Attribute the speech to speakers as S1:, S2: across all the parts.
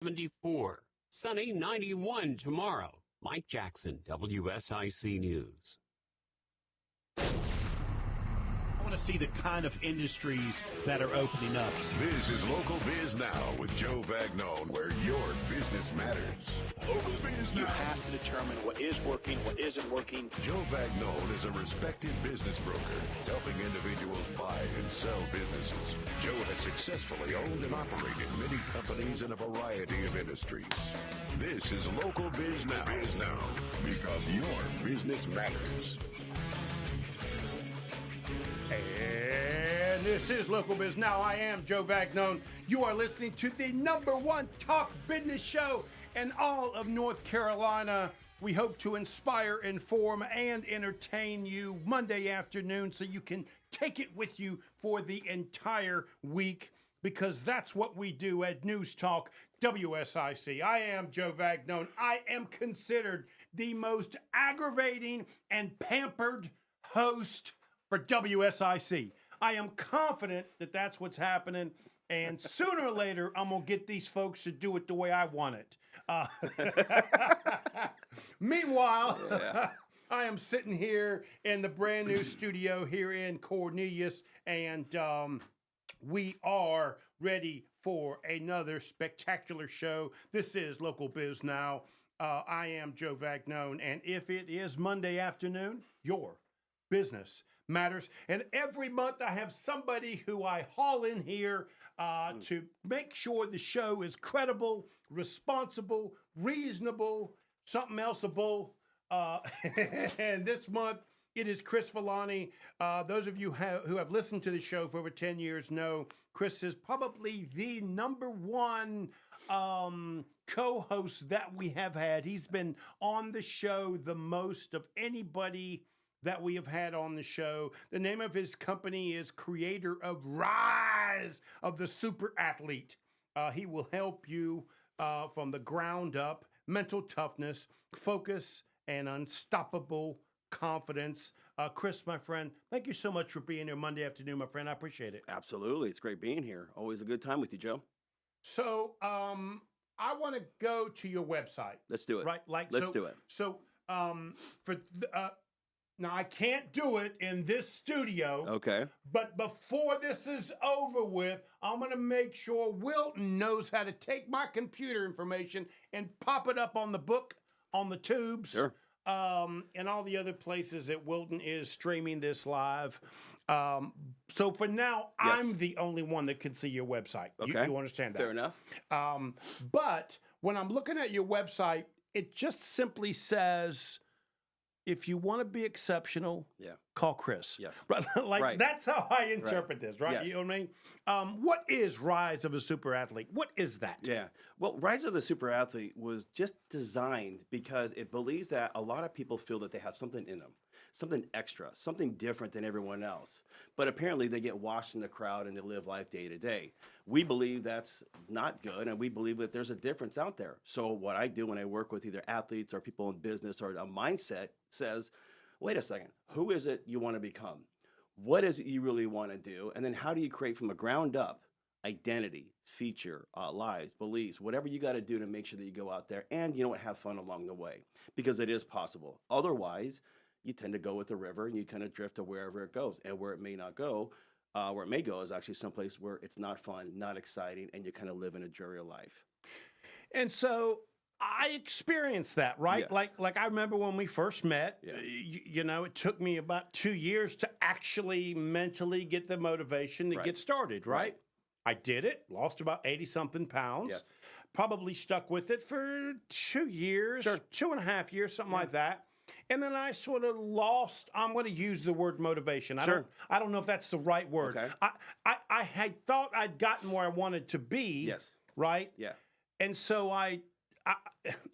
S1: 74. Sunny 91 tomorrow. Mike Jackson, WSIC News.
S2: I want to see the kind of industries that are opening up.
S3: This is Local Biz Now with Joe Vagnone, where your business matters. Local Biz Now.
S4: You have to determine what is working, what isn't working.
S3: Joe Vagnone is a respected business broker, helping individuals buy and sell businesses. Joe has successfully owned and operated many companies in a variety of industries. This is Local Biz Now, because your business matters.
S5: And this is Local Biz Now. I am Joe Vagnone. You are listening to the #1 talk business show in all of North Carolina. We hope to inspire, inform, and entertain you Monday afternoon so you can take it with you for the entire week, because that's what we do at News Talk WSIC. I am Joe Vagnone. I am considered the most aggravating and pampered host for WSIC. I am confident that that's what's happening, and sooner or later, I'm going to get these folks to do it the way I want it. Meanwhile, I am sitting here in the brand new studio here in Cornelius, and we are ready for another spectacular show. This is Local Biz Now. I am Joe Vagnone, and if it is Monday afternoon, your business matters. And every month I have somebody who I haul in here to make sure the show is credible, responsible, reasonable, something elseable. And this month it is Chris Villani. Those of you who have listened to the show for over 10 years know Chris is probably the #1 co-host that we have had. He's been on the show the most of anybody that we have had on the show. The name of his company is Creator of Rise of the Super Athlete. He will help you from the ground up, mental toughness, focus, and unstoppable confidence. Chris, my friend, thank you so much for being here Monday afternoon, my friend. I appreciate it.
S6: Absolutely. It's great being here. Always a good time with you, Joe.
S5: So I want to go to your website.
S6: Let's do it.
S5: Right?
S6: Let's do it.
S5: So now, I can't do it in this studio.
S6: Okay.
S5: But before this is over with, I'm going to make sure Wilton knows how to take my computer information and pop it up on the book, on the tubes,
S6: Sure.
S5: And all the other places that Wilton is streaming this live. So for now,
S6: Yes.
S5: I'm the only one that can see your website.
S6: Okay.
S5: You understand that?
S6: Fair enough.
S5: But when I'm looking at your website, it just simply says, if you want to be exceptional, call Chris.
S6: Yes.
S5: Right? That's how I interpret this, right?
S6: Yes.
S5: You know what I mean? What is Rise of a Super Athlete? What is that?
S6: Yeah. Well, Rise of the Super Athlete was just designed because it believes that a lot of people feel that they have something in them, something extra, something different than everyone else. But apparently they get washed in the crowd and they live life day to day. We believe that's not good, and we believe that there's a difference out there. So what I do when I work with either athletes or people in business or a mindset says, wait a second, who is it you want to become? What is it you really want to do? And then how do you create from the ground up identity, feature, lives, beliefs, whatever you got to do to make sure that you go out there and, you know what, have fun along the way, because it is possible. Otherwise, you tend to go with the river and you kind of drift to wherever it goes, and where it may not go. Where it may go is actually someplace where it's not fun, not exciting, and you kind of live in a dreary life.
S5: And so I experienced that, right?
S6: Yes.
S5: Like I remember when we first met,
S6: Yeah.
S5: you know, it took me about 2 years to actually mentally get the motivation to
S6: Right.
S5: get started, right? I did it, lost about 80-something pounds.
S6: Yes.
S5: Probably stuck with it for 2 years,
S6: Sure.
S5: 2.5 years, something like that. And then I sort of lost, I'm going to use the word motivation.
S6: Sure.
S5: I don't know if that's the right word.
S6: Okay.
S5: I had thought I'd gotten where I wanted to be.
S6: Yes.
S5: Right?
S6: Yeah.
S5: And so I'm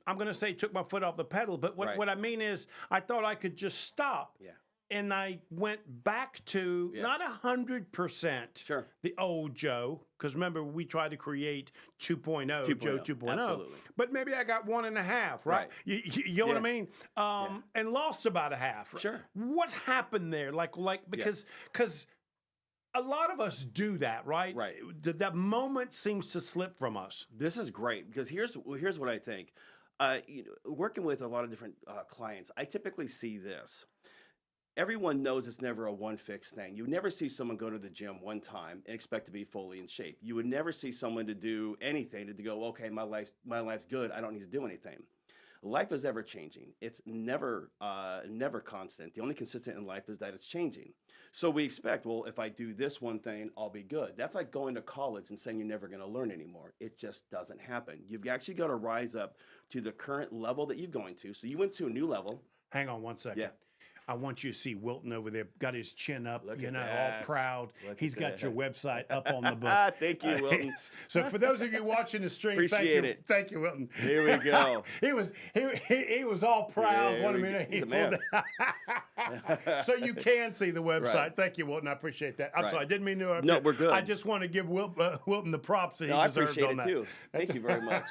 S5: going to say took my foot off the pedal, but
S6: Right.
S5: what I mean is I thought I could just stop.
S6: Yeah.
S5: And I went back to not 100%
S6: Sure.
S5: the old Joe, because remember, we tried to create 2.0, Joe 2.0.
S6: Absolutely.
S5: But maybe I got 1.5, right?
S6: Right.
S5: You know what I mean? And lost about a half.
S6: Sure.
S5: What happened there? Because a lot of us do that, right?
S6: Right.
S5: That moment seems to slip from us.
S6: This is great because here's what I think. Working with a lot of different clients, I typically see this. Everyone knows it's never a one fixed thing. You would never see someone go to the gym one time and expect to be fully in shape. You would never see someone to do anything to go, okay, my life's good. I don't need to do anything. Life is ever changing. It's never constant. The only consistent in life is that it's changing. So we expect, well, if I do this one thing, I'll be good. That's like going to college and saying you're never going to learn anymore. It just doesn't happen. You've actually got to rise up to the current level that you're going to. So you went to a new level.
S5: Hang on one second.
S6: Yeah.
S5: I want you to see Wilton over there, got his chin up,
S6: Look
S5: you
S6: at
S5: know, all
S6: that.
S5: proud.
S6: Look
S5: He's
S6: at
S5: got
S6: that.
S5: your website up on the book.
S6: Thank you, Wilton.
S5: So for those of you watching the stream,
S6: Appreciate it.
S5: Thank you, Wilton.
S6: Here we go.
S5: he was all proud.
S6: Yeah,
S5: Wanted
S6: here
S5: me
S6: we
S5: to
S6: go. He's a man.
S5: So you can see the website.
S6: Right.
S5: Thank you, Wilton. I appreciate that. I'm
S6: Right.
S5: sorry, I didn't mean to.
S6: No, we're good.
S5: I just want to give Wilton the props that
S6: No,
S5: he
S6: I
S5: deserved
S6: appreciate
S5: on
S6: it
S5: that.
S6: too. Thank you very much.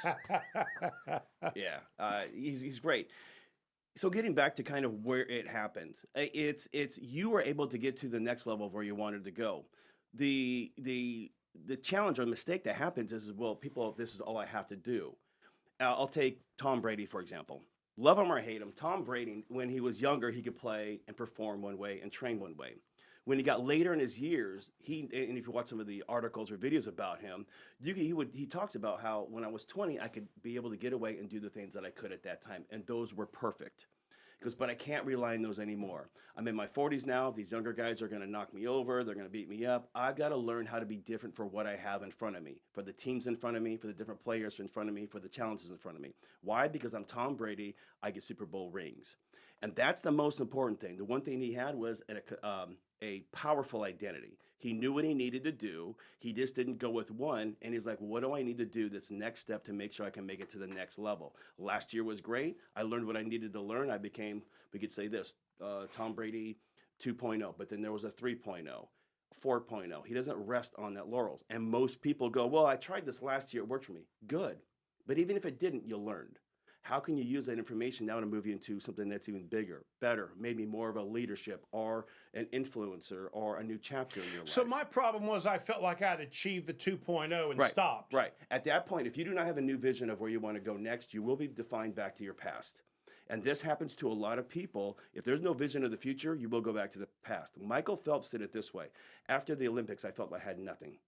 S6: Yeah, he's great. So getting back to kind of where it happens, it's you were able to get to the next level of where you wanted to go. The challenge or mistake that happens is, well, people, this is all I have to do. I'll take Tom Brady, for example. Love him or hate him, Tom Brady, when he was younger, he could play and perform one way and train one way. When he got later in his years, and if you watch some of the articles or videos about him, he talks about how when I was 20, I could be able to get away and do the things that I could at that time, and those were perfect. He goes, but I can't rely on those anymore. I'm in my 40s now. These younger guys are going to knock me over. They're going to beat me up. I've got to learn how to be different for what I have in front of me, for the teams in front of me, for the different players in front of me, for the challenges in front of me. Why? Because I'm Tom Brady. I get Super Bowl rings. And that's the most important thing. The one thing he had was a powerful identity. He knew what he needed to do. He just didn't go with one. And he's like, what do I need to do that's next step to make sure I can make it to the next level? Last year was great. I learned what I needed to learn. I became, we could say this, Tom Brady 2.0. But then there was a 3.0, 4.0. He doesn't rest on that laurels. And most people go, well, I tried this last year. It worked for me. Good. But even if it didn't, you learned. How can you use that information now to move you into something that's even bigger, better, maybe more of a leadership or an influencer or a new chapter in your life?
S5: So my problem was I felt like I'd achieved the 2.0 and stopped.
S6: Right. At that point, if you do not have a new vision of where you want to go next, you will be defined back to your past. And this happens to a lot of people. If there's no vision of the future, you will go back to the past. Michael Phelps did it this way. After the Olympics, I felt I had nothing.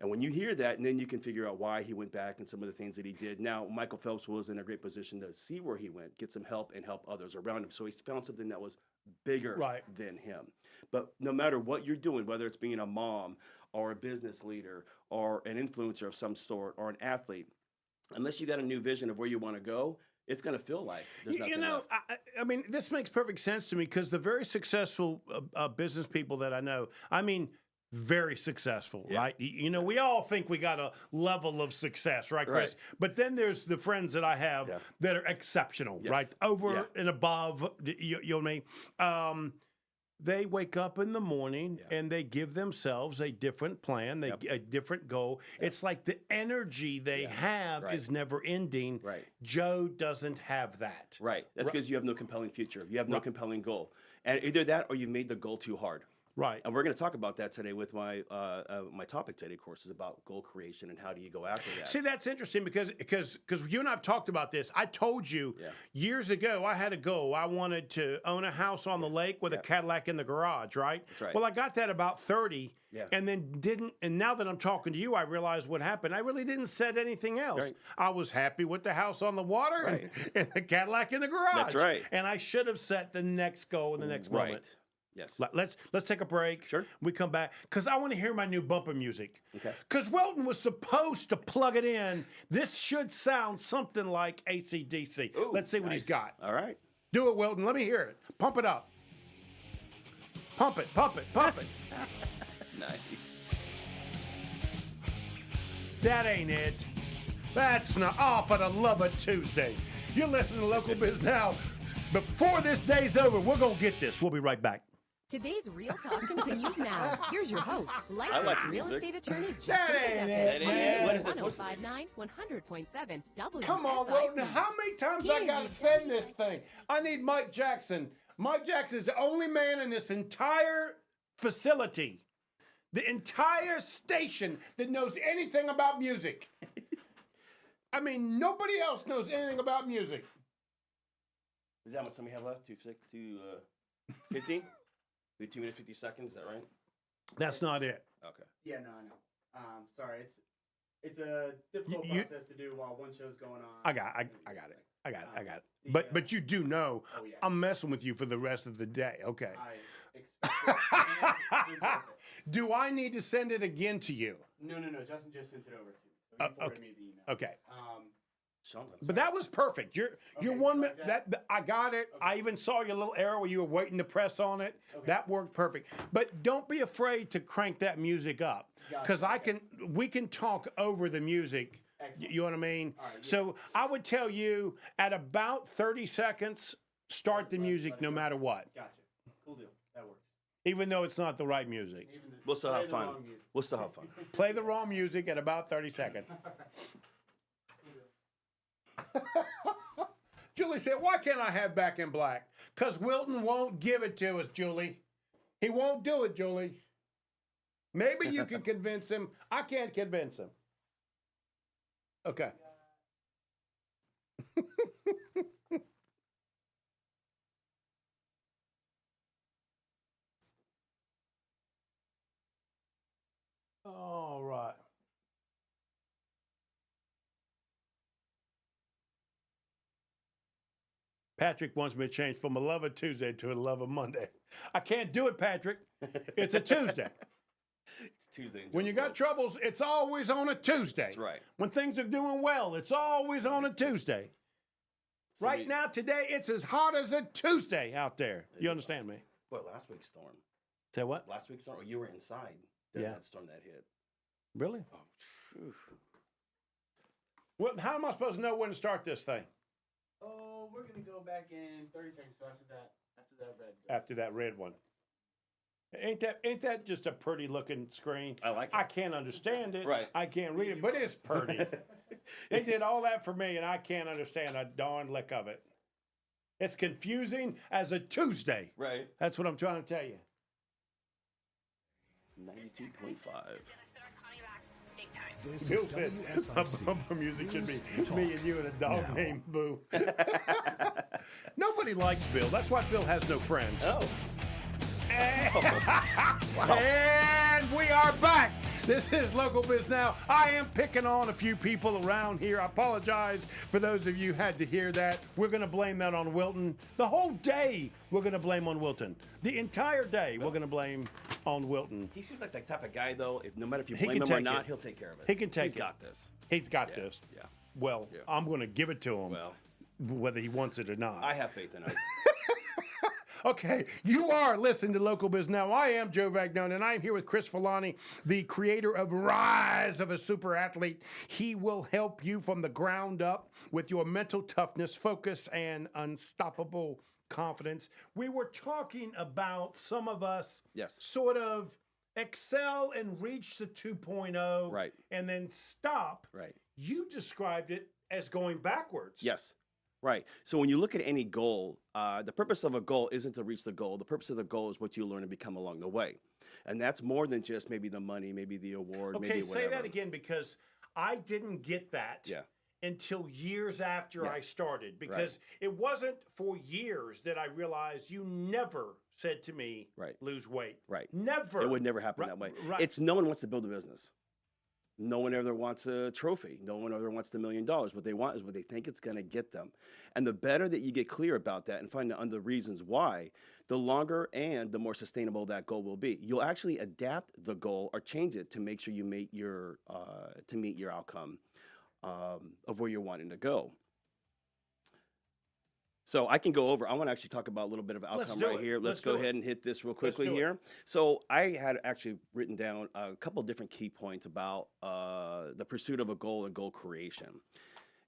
S6: And when you hear that, and then you can figure out why he went back and some of the things that he did. Now, Michael Phelps was in a great position to see where he went, get some help, and help others around him. So he found something that was bigger than him. But no matter what you're doing, whether it's being a mom or a business leader or an influencer of some sort or an athlete, unless you got a new vision of where you want to go, it's going to feel like there's nothing left.
S5: I mean, this makes perfect sense to me because the very successful business people that I know, I mean, very successful, right? You know, we all think we got a level of success, right, Chris?
S6: Right.
S5: But then there's the friends that I have that are exceptional, right? Over and above, you know what I mean? They wake up in the morning and they give themselves a different plan, a different goal. It's like the energy they have is never ending.
S6: Right.
S5: Joe doesn't have that.
S6: Right. That's because you have no compelling future. You have no compelling goal. And either that or you made the goal too hard.
S5: Right.
S6: And we're going to talk about that today with my my topic today, of course, is about goal creation and how do you go after that.
S5: See, that's interesting because you and I have talked about this. I told you years ago I had a goal. I wanted to own a house on the lake with a Cadillac in the garage, right?
S6: That's right.
S5: Well, I got that about 30 and then didn't. And now that I'm talking to you, I realize what happened. I really didn't set anything else.
S6: Right.
S5: I was happy with the house on the water and the Cadillac in the garage.
S6: That's right.
S5: And I should have set the next goal in the next moment.
S6: Yes.
S5: Let's take a break.
S6: Sure.
S5: We come back because I want to hear my new bumper music.
S6: Okay.
S5: Because Welton was supposed to plug it in. This should sound something like AC/DC.
S6: Ooh,
S5: Let's see what he's got.
S6: All right.
S5: Do it, Welton. Let me hear it. Pump it up. Pump it, pump it, pump it.
S6: Nice.
S5: That ain't it. That's not. Oh, for the love of Tuesday. You're listening to Local Biz Now. Before this day's over, we're going to get this. We'll be right back.
S7: Today's Real Talk continues now. Here's your host, licensed
S6: like
S7: real
S6: music.
S7: estate attorney,
S5: That
S7: Justin
S5: ain't
S7: Dedeff.
S5: it, man.
S6: What is it supposed to be?
S7: 1059 100.7 WSIC.
S5: Come on, Welton. How many times I got to send this thing? I need Mike Jackson. Mike Jackson is the only man in this entire facility The entire station that knows anything about music. I mean, nobody else knows anything about music.
S6: Is that how much time we have left? 15? 2 minutes, 50 seconds, is that right?
S5: That's not it.
S6: Okay.
S8: Yeah, no, I know. Sorry, it's a difficult process to do while one show's going on.
S5: I got it. But you do know I'm messing with you for the rest of the day. Okay.
S8: I expect it and deserve it.
S5: Do I need to send it again to you?
S8: No. Justin just sent it over to me. So he forwarded me the email.
S5: Okay.
S6: Sean,
S5: But that was perfect. You're
S8: Okay,
S5: 1 minute.
S8: like that?
S5: I got it.
S8: Okay.
S5: I even saw your little arrow where you were waiting to press on it.
S8: Okay.
S5: That worked perfect. But don't be afraid to crank that music up, because
S8: Gotcha,
S5: we can talk over the music.
S8: Excellent.
S5: You know what I mean?
S8: All right, yeah.
S5: So I would tell you at about 30 seconds, start the music
S8: let it
S5: no
S8: go.
S5: matter what,
S8: Gotcha. Cool deal. That works.
S5: even though it's not the right music.
S8: Even the-
S6: we'll still
S8: play
S6: have
S8: the
S6: fun.
S8: wrong music.
S6: We'll still have fun.
S5: Play the wrong music at about 30 seconds. Julie said, why can't I have Back in Black? Because Wilton won't give it to us, Julie. He won't do it, Julie. Maybe you can convince him. I can't convince him. Okay. All right. Patrick wants me to change from a love of Tuesday to a love of Monday. I can't do it, Patrick. It's a Tuesday.
S6: It's Tuesday. in
S5: When you
S6: Joe's
S5: got
S6: world.
S5: troubles, it's always on a Tuesday.
S6: That's right.
S5: When things are doing well, it's always on a Tuesday.
S6: So
S5: Right now, today, it's as hot as a Tuesday out there. You understand me?
S6: Boy, last week's storm.
S5: Say what?
S6: Last week's storm, or you were inside.
S5: Yeah.
S6: That storm that hit.
S5: Really?
S6: Oh, phew.
S5: Well, how am I supposed to know when to start this thing?
S8: Oh, we're gonna go back in 30 seconds. So after that red. goes.
S5: After that red one. Ain't that just a pretty looking screen?
S6: I like it.
S5: I can't understand it.
S6: Right.
S5: I can't read it, but it's pretty. They did all that for me, and I can't understand a darn lick of it. It's confusing as a Tuesday.
S6: Right.
S5: That's what I'm trying to tell you.
S6: 92.5.
S5: Bill said bumper music should be me and you and a dog named Boo. Nobody likes Bill. That's why Bill has no friends.
S6: Oh.
S5: And we are back. This is Local Biz Now. I am picking on a few people around here. I apologize for those of you who had to hear that. We're going to blame that on Wilton. The whole day, we're going to blame on Wilton. The entire day, we're going to blame on Wilton.
S6: He seems like that type of guy, though. No matter if you
S5: He
S6: blame
S5: can
S6: him or
S5: take
S6: not,
S5: it.
S6: he'll take care of it.
S5: He can take
S6: He's
S5: it.
S6: got this.
S5: He's got
S6: Yeah,
S5: this.
S6: yeah.
S5: Well,
S6: Yeah.
S5: I'm going to give it to him,
S6: Well,
S5: whether he wants it or not.
S6: I have faith in him.
S5: Okay, you are listening to Local Biz Now. I am Joe Vagnone, and I am here with Chris Villani, the creator of Rise of a Super Athlete. He will help you from the ground up with your mental toughness, focus, and unstoppable confidence. We were talking about some of us
S6: Yes.
S5: sort of excel and reach the 2.0
S6: Right.
S5: and then stop.
S6: Right.
S5: You described it as going backwards.
S6: Yes. Right. So when you look at any goal, the purpose of a goal isn't to reach the goal. The purpose of the goal is what you learn and become along the way. And that's more than just maybe the money, maybe the award,
S5: Okay,
S6: maybe
S5: say
S6: whatever.
S5: that again, because I didn't get that
S6: Yeah.
S5: until years after I
S6: Yes.
S5: started, because it wasn't for years that I realized you never said to me,
S6: Right.
S5: lose weight.
S6: Right.
S5: Never.
S6: It would never happen
S5: Right,
S6: that way.
S5: right.
S6: It's no one wants to build a business. No one ever wants a trophy. No one ever wants the $1 million. What they want is what they think it's going to get them. And the better that you get clear about that and find out the reasons why, the longer and the more sustainable that goal will be. You'll actually adapt the goal or change it to make sure you meet your outcome of where you're wanting to go. So I can go over. I want to actually talk about a little bit of outcome
S5: do
S6: right
S5: it.
S6: here.
S5: Let's
S6: Let's go
S5: do
S6: ahead
S5: it.
S6: and hit this real quickly
S5: do it.
S6: here. So I had actually written down a couple different key points about the pursuit of a goal and goal creation.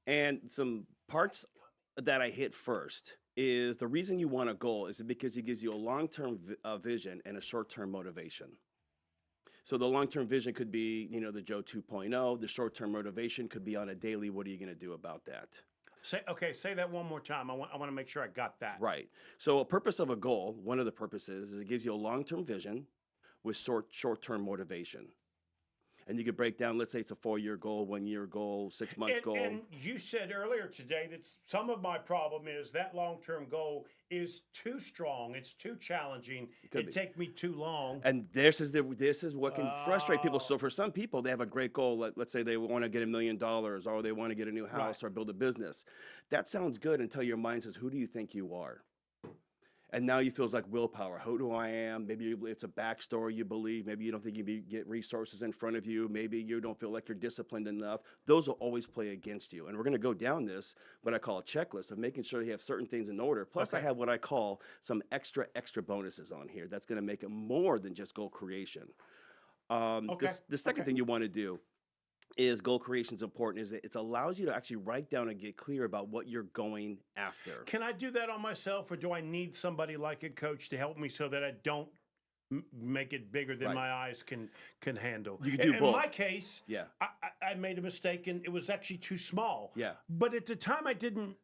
S6: And some parts that I hit first is the reason you want a goal is because it gives you a long-term vision and a short-term motivation. So the long-term vision could be, the Joe 2.0. The short-term motivation could be on a daily. What are you going to do about that?
S5: Say that one more time. I want to make sure I got that.
S6: Right. So a purpose of a goal, one of the purposes is it gives you a long-term vision, with short-term motivation. And you could break down, let's say it's a 4-year goal, 1-year goal, 6-month goal.
S5: And you said earlier today that some of my problem is that long-term goal is too strong. It's too challenging. It take me too long.
S6: And this is what can frustrate people. So for some people, they have a great goal. Let's say they want to get $1 million, or they want to get a new house, or build a business. That sounds good until your mind says, "Who do you think you are?" And now you feels like willpower. Who do I am? Maybe it's a backstory you believe. Maybe you don't think you get resources in front of you. Maybe you don't feel like you're disciplined enough. Those will always play against you. And we're going to go down this, what I call a checklist of making sure you have certain things in order. Plus, I have what I call some extra bonuses on here. That's going to make it more than just goal creation. The second thing you want to do is goal creation is important, is it allows you to actually write down and get clear about what you're going after.
S5: Can I do that on myself, or do I need somebody like a coach to help me so that I don't make it bigger than my eyes can handle?
S6: You can do both.
S5: In my case, I made a mistake, and it was actually too small.
S6: Yeah.
S5: But at the time, I didn't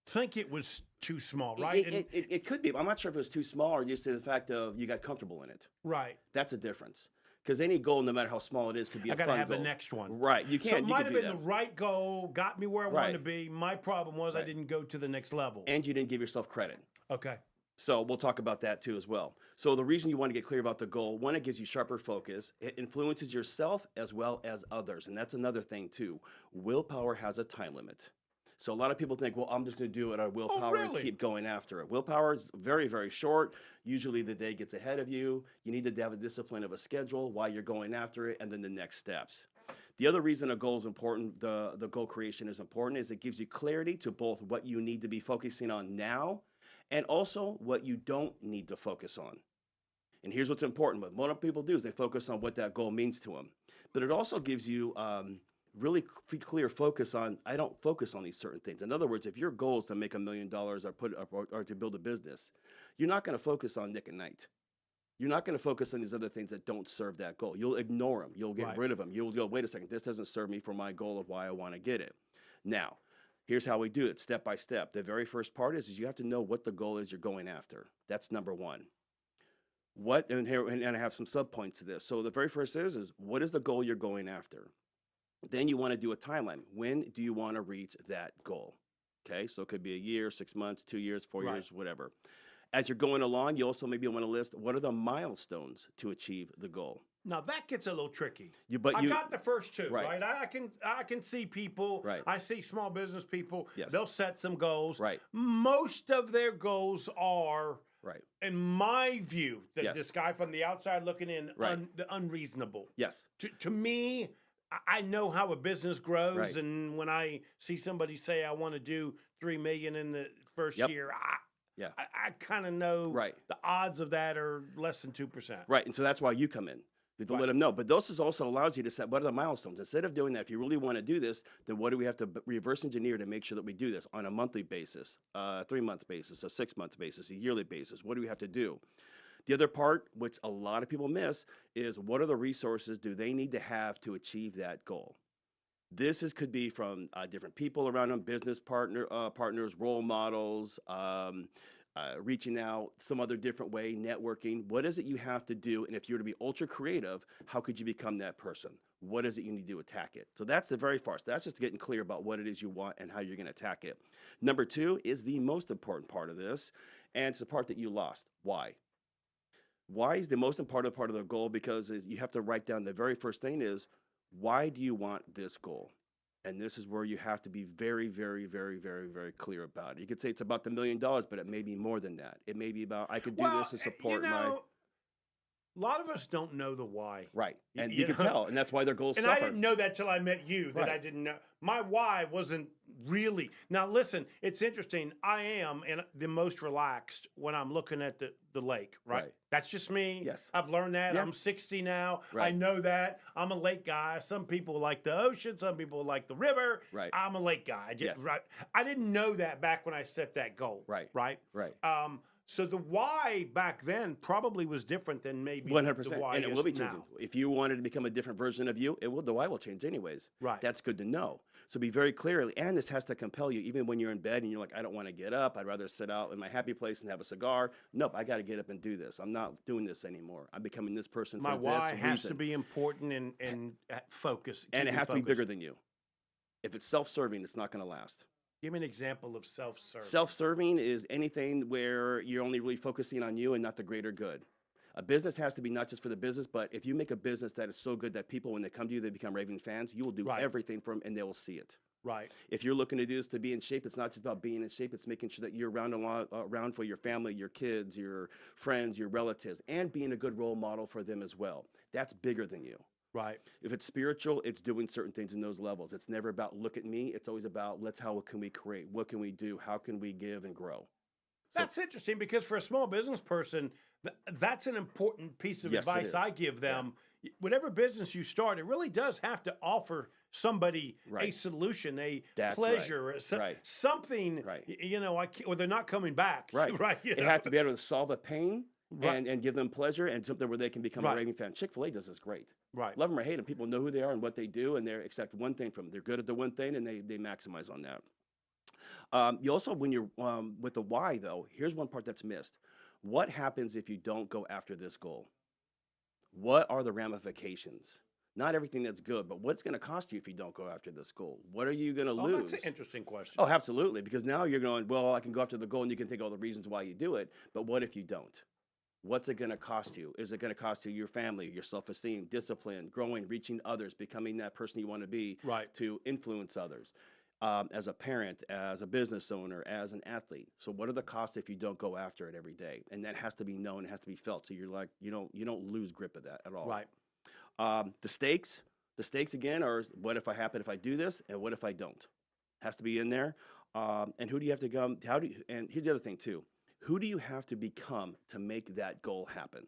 S5: think it was too small, right?
S6: It could be. I'm not sure if it was too small or just the fact of you got comfortable in it.
S5: Right.
S6: That's a difference. Because any goal, no matter how small it is, could be a fun goal. I got to have
S5: the next one.
S6: Right. You can't.
S5: So it might have been the right goal, got me where I wanted to be. My problem was I
S6: Right.
S5: didn't go to the next level.
S6: And you didn't give yourself credit.
S5: Okay.
S6: So we'll talk about that too as well. So the reason you want to get clear about the goal, one, it gives you sharper focus. It influences yourself as well as others. And that's another thing too. Willpower has a time limit. So a lot of people think, well, I'm just going to do it at willpower and keep going after it. Willpower is very, very short. Usually the day gets ahead of you. You need to have a discipline of a schedule while you're going after it, and then the next steps. The other reason a goal is important, the goal creation is important, is it gives you clarity to both what you need to be focusing on now and also what you don't need to focus on. And here's what's important. What most people do is they focus on what that goal means to them. But it also gives you really clear focus on, I don't focus on these certain things. In other words, if your goal is to make $1 million or to build a business, you're not going to focus on Nick and Night. You're not going to focus on these other things that don't serve that goal. You'll ignore them. You'll get rid of them. You'll go, wait a second, this doesn't serve me for my goal of why I want to get it. Now, here's how we do it, step by step. The very first part is you have to know what the goal is you're going after. That's number one. And I have some subpoints to this. So the very first is what is the goal you're going after? Then you want to do a timeline. When do you want to reach that goal? Okay, so it could be a year, 6 months, 2 years, 4 years, whatever. As you're going along, you also maybe want to list what are the milestones to achieve the goal.
S5: Now that gets a little tricky.
S6: I
S5: got the first two, right? I can see people.
S6: Right.
S5: I see small business people.
S6: Yes.
S5: They'll set some goals.
S6: Right.
S5: Most of their goals are,
S6: right,
S5: in my view, that this guy from the outside looking in, unreasonable.
S6: Yes.
S5: To me, I know how a business grows, and when I see somebody say I want to do $3 million in the first year, I kind of know the odds of that are less than 2%.
S6: Right, and so that's why you come in. To let them know. But those also allows you to set what are the milestones. Instead of doing that, if you really want to do this, then what do we have to reverse engineer to make sure that we do this on a monthly basis, a 3-month basis, a 6-month basis, a yearly basis? What do we have to do? The other part, which a lot of people miss, is what are the resources do they need to have to achieve that goal? This could be from different people around them, business partners, role models, reaching out some other different way, networking. What is it you have to do? And if you were to be ultra creative, how could you become that person? What is it you need to do to attack it? So that's the very first. That's just getting clear about what it is you want and how you're going to attack it. Number 2 is the most important part of this, and it's the part that you lost. Why? Why is the most important part of the goal? Because you have to write down the very first thing is, why do you want this goal? And this is where you have to be very, very, very, very, very clear about it. You could say it's about the $1 million, but it may be more than that. It may be about, I could do this to support my...
S5: A lot of us don't know the why.
S6: Right. And you can tell. And that's why their goals suffer.
S5: And I didn't know that till I met you, that I didn't know. My why wasn't really. Now, listen, it's interesting. I am the most relaxed when I'm looking at the lake, right? That's just me.
S6: Yes.
S5: I've learned that.
S6: Yeah.
S5: I'm 60 now.
S6: Right.
S5: I know that. I'm a lake guy. Some people like the ocean. Some people like the river.
S6: Right.
S5: I'm a lake guy. I didn't know that back when I set that goal.
S6: Right.
S5: Right?
S6: Right.
S5: So the why back then probably was different than maybe
S6: 100%.
S5: the why
S6: and it will be changing.
S5: now.
S6: If you wanted to become a different version of you, the why will change anyways.
S5: Right.
S6: That's good to know. So be very clear, and this has to compel you, even when you're in bed and you're like, I don't want to get up. I'd rather sit out in my happy place and have a cigar. Nope, I got to get up and do this. I'm not doing this anymore. I'm becoming this person
S5: My
S6: for this
S5: why has
S6: reason.
S5: to be important and focus.
S6: And it
S5: keep
S6: has to be
S5: focused.
S6: bigger than you. If it's self-serving, it's not going to last.
S5: Give me an example of self-serving.
S6: Self-serving is anything where you're only really focusing on you and not the greater good. A business has to be not just for the business, but if you make a business that is so good that people, when they come to you, they become raving fans, you will do everything for them and they will see it.
S5: Right.
S6: If you're looking to do this to be in shape, it's not just about being in shape. It's making sure that you're around for your family, your kids, your friends, your relatives, and being a good role model for them as well. That's bigger than you.
S5: Right.
S6: If it's spiritual, it's doing certain things in those levels. It's never about look at me. It's always about how can we create? What can we do? How can we give and grow? So,
S5: that's interesting because for a small business person, that's an important piece of advice I give them. Yeah. Whatever business you start, it really does have to offer somebody a solution,
S6: that's
S5: pleasure, something, you know, or they're not coming back.
S6: Right.
S5: Right.
S6: It has to be able to solve a pain and give them pleasure and something where they can become a raving fan. Chick-fil-A does this great.
S5: Right.
S6: Love them or hate them. People know who they are and what they do, and they accept one thing from them. They're good at the one thing, and they maximize on that. You also, when you're with the why, though, here's one part that's missed. What happens if you don't go after this goal? What are the ramifications? Not everything that's good, but what's going to cost you if you don't go after this goal? What are you going to lose?
S5: That's an interesting question.
S6: Oh, absolutely, because now you're going, well, I can go after the goal, and you can think all the reasons why you do it, but what if you don't? What's it going to cost you? Is it going to cost you your family, your self-esteem, discipline, growing, reaching others, becoming that person you want to be to influence others? As a parent, as a business owner, as an athlete. So what are the costs if you don't go after it every day? And that has to be known, it has to be felt. So you're like, you don't lose grip of that at all.
S5: Right.
S6: The stakes again are what if I do this and what if I don't? Has to be in there. And who do you have to come? And here's the other thing too. Who do you have to become to make that goal happen?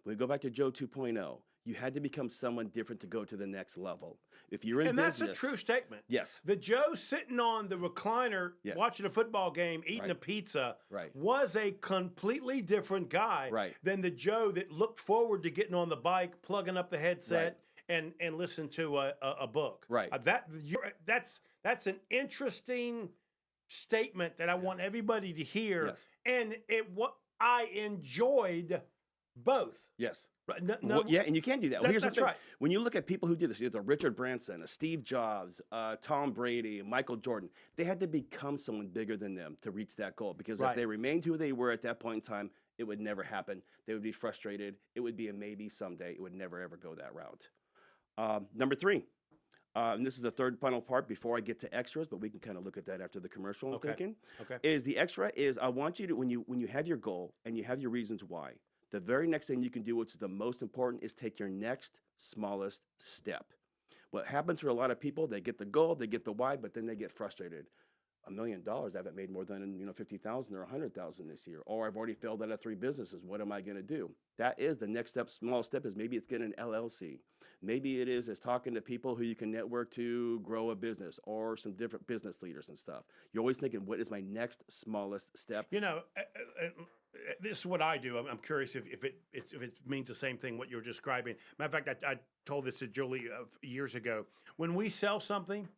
S6: When we go back to Joe 2.0, you had to become someone different to go to the next level. If you're in business,
S5: that's a true statement.
S6: Yes.
S5: The Joe sitting on the recliner watching a football game, eating a pizza, was a completely different guy than the Joe that looked forward to getting on the bike, plugging up the headset, and listen to a book.
S6: Right.
S5: That's an interesting statement that I want everybody to hear.
S6: Yes.
S5: And I enjoyed both.
S6: Yes.
S5: No,
S6: and you can do that. Well, here's the thing.
S5: Right.
S6: When you look at people who did this, either Richard Branson, Steve Jobs, Tom Brady, Michael Jordan, they had to become someone bigger than them to reach that goal. Because if they remained who they were at that point in time, it would never happen. They would be frustrated. It would be a maybe someday. It would never, ever go that route. Number 3, and this is the third final part before I get to extras, but we can kind of look at that after the commercial, I'm thinking. Is the extra is I want you to, when you have your goal and you have your reasons why, the very next thing you can do, which is the most important, is take your next smallest step. What happens for a lot of people, they get the goal, they get the why, but then they get frustrated. $1 million, I haven't made more than $50,000 or $100,000 this year, or I've already failed out of 3 businesses. What am I going to do? That is the next step. Small step is maybe it's getting an LLC. Maybe it is talking to people who you can network to grow a business, or some different business leaders and stuff. You're always thinking, what is my next smallest step?
S5: You know, this is what I do. I'm curious if it means the same thing what you're describing. Matter of fact, I told this to Julie years ago. When we sell something,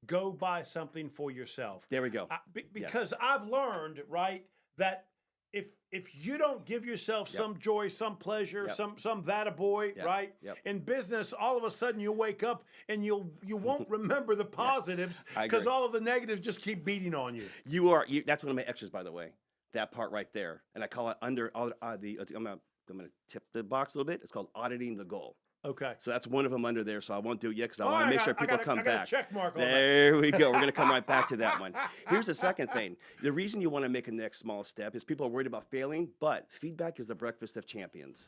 S5: go buy something for yourself.
S6: There we go.
S5: Because I've learned, that if you don't give yourself some joy, some pleasure, some that a boy, in business, all of a sudden you'll wake up and you won't remember the positives because all of the negatives just keep beating on you.
S6: That's one of my extras, by the way. That part right there, and I call it I'm going to tip the box a little bit. It's called auditing the goal.
S5: Okay.
S6: So that's one of them under there. So I won't do it yet because I want to make sure people come back.
S5: I got a check mark on
S6: there we go. We're going to come right back to that one. Here's the second thing. The reason you want to make a next small step is people are worried about failing, but feedback is the breakfast of champions.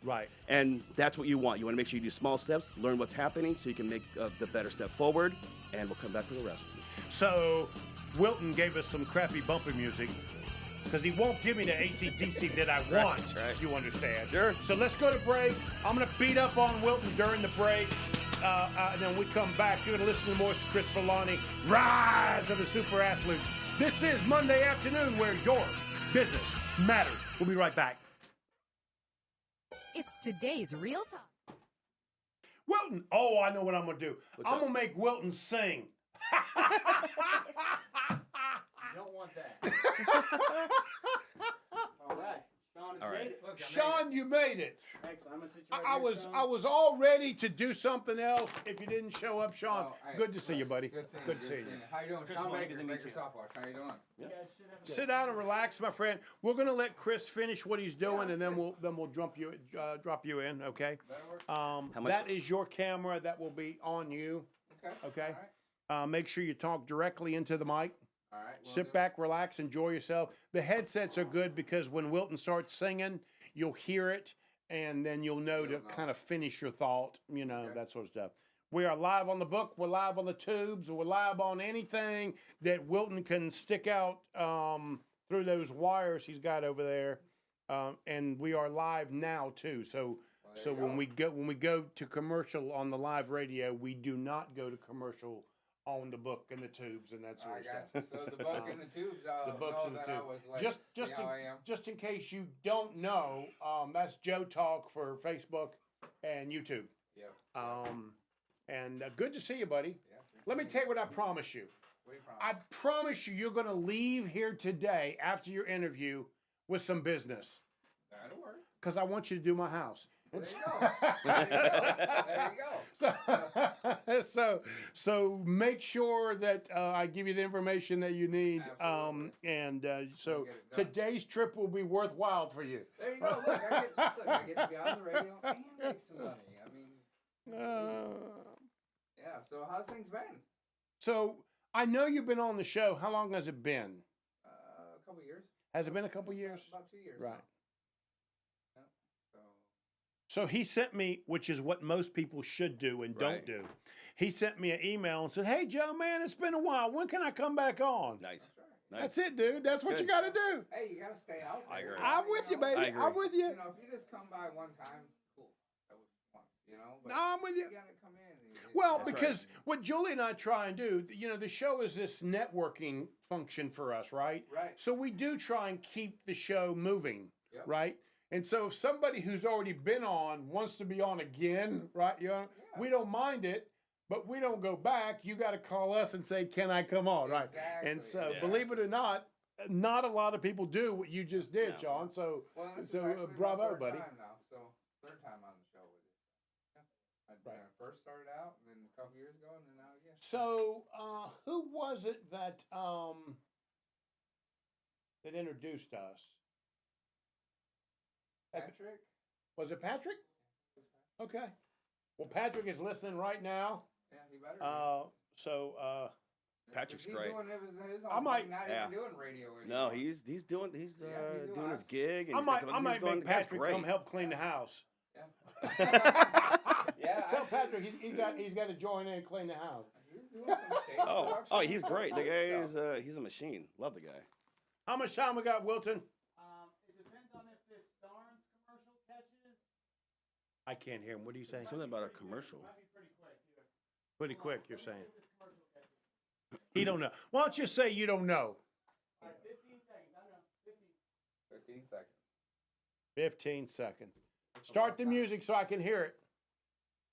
S5: Right.
S6: And that's what you want. You want to make sure you do small steps, learn what's happening so you can make the better step forward, and we'll come back for the rest.
S5: So Wilton gave us some crappy bumper music, because he won't give me the AC/DC that I want, you understand?
S6: Sure.
S5: So let's go to break. I'm going to beat up on Wilton during the break. And then we come back. You're going to listen to more Chris Villani, Rise of the Super Athlete. This is Monday afternoon, where your business matters. We'll be right back.
S7: It's today's Real Talk.
S5: Wilton. Oh, I know what I'm gonna do.
S6: What's
S5: I'm
S6: up?
S5: gonna make Wilton sing.
S8: You don't want that. All right. Shawn has
S6: All right.
S8: made it. Look, I made
S5: Sean, you made it.
S8: Excellent. I'm gonna sit you right
S5: I
S8: here,
S5: was
S8: Shawn.
S5: I was all ready to do something else if you didn't show up, Sean.
S9: Oh, hey,
S5: Good to see you, buddy.
S9: Good seeing
S5: Good
S9: you.
S5: to see you.
S9: How you doing?
S6: Chris,
S9: Shawn
S6: well,
S9: Baker,
S6: good to meet
S9: Baker
S6: you.
S9: SoftWash. How you doing?
S8: You guys should have a
S5: Sit down and relax, my friend. We're gonna let Chris finish what he's doing, and then we'll drop you in. Okay.
S9: That'll work.
S6: How much-
S5: That is your camera. That will be on you.
S9: Okay.
S5: Okay.
S9: All right.
S5: Make sure you talk directly into the mic.
S9: All right. will
S5: Sit
S9: do.
S5: back, relax, enjoy yourself. The headsets are good because when Wilton starts singing, you'll hear it, and then you'll know to kind of finish your thought, that sort of stuff. We are live on the book, we're live on the tubes, we're live on anything that Wilton can stick out through those wires he's got over there. And we are live now too. So when we go to commercial on the live radio, we do not go to commercial on the book and the tubes and that sort
S9: I
S5: of
S9: got
S5: stuff.
S9: you. So the book and the tubes, I'll
S5: The books
S9: know
S5: and the
S9: that I
S5: tubes.
S9: was like,
S5: Just
S9: see how I am.
S5: just in case you don't know, that's Joe Talk for Facebook and YouTube.
S9: Yeah.
S5: And good to see you, buddy.
S9: Yeah.
S5: Let me tell you what I promise you.
S9: What do you
S5: I
S9: promise?
S5: promise you're going to leave here today after your interview with some business
S9: That'll work.
S5: because I want you to do my house.
S9: There you go. There you go.
S5: So make sure that I give you the information that you need.
S9: Absolutely.
S5: So
S9: We'll get it done.
S5: today's trip will be worthwhile for you.
S9: There you go. Look, I get to be on the radio and make some money. I mean, yeah. So how's things been?
S5: So I know you've been on the show. How long has it been?
S9: A couple years.
S5: Has it been a couple years?
S9: About 2 years.
S5: Right.
S9: now. Yeah. So
S5: So he sent me, which is what most people should do and don't
S6: Right.
S5: do. He sent me an email and said, "Hey Joe, man, it's been a while. When can I come back on?"
S6: Nice.
S9: that's right.
S6: Nice.
S5: That's it, dude. That's what you
S6: Good.
S5: got to do.
S9: Hey, you gotta stay out there.
S6: I agree.
S5: I'm with you, baby.
S6: I agree.
S5: I'm with you.
S9: You know, if you just come by one time, cool. That was once, But
S5: No, I'm with you.
S9: you gotta come in.
S5: Well,
S6: That's
S5: because what Julie and I try and do, the show is this networking function for us, right?
S9: Right.
S5: So we do try and keep the show moving,
S9: Yep.
S5: right? And so if somebody who's already been on wants to be on again, right? We don't mind it, but we don't go back. You got to call us and say, "Can I come on?" Right? And
S9: Exactly.
S5: so,
S6: Yeah.
S5: believe it or not a lot of people do what you just did,
S6: No.
S5: Sean. So,
S9: Well, this
S5: so
S9: is actually
S5: bravo,
S9: my third
S5: buddy.
S9: time now. So third time on the show with you. Yeah. I first started out, and then a couple years ago, and then now again.
S5: So, who was it that introduced us?
S9: Patrick.
S5: Was it Patrick? Okay. Well, Patrick is listening right now.
S9: Yeah, he better. Be.
S6: Patrick's
S9: He's
S6: great.
S9: Doing his
S5: I
S9: own
S5: might-
S9: thing, not
S6: Yeah.
S9: even doing radio anymore.
S6: No, he's doing
S9: doing
S6: his
S9: us.
S6: gig. And
S5: I
S6: he's got
S5: might
S6: some
S5: I
S6: other
S5: might
S6: things going.
S5: make
S6: The guy's
S5: Patrick
S6: great.
S5: come help clean the house.
S9: Yeah.
S5: Tell
S9: I see.
S5: Patrick he's got to join in and clean the house.
S9: He's doing some stage
S6: Oh,
S9: production
S6: he's
S9: and
S6: great. The
S9: good
S6: guy
S9: stuff.
S6: is he's a machine. Love the guy.
S5: How much time we got, Wilton?
S8: It depends on if this Starnes commercial catches.
S5: I can't hear him. What are you saying?
S6: Something about a commercial.
S8: Might be pretty quick. Yeah.
S5: Pretty quick, you're saying.
S8: If this commercial catches.
S5: He don't know. Why don't you say you don't know?
S8: All right, 15 seconds. I know. 15.
S9: 15 seconds.
S5: 15 seconds. Start the music so I can hear it.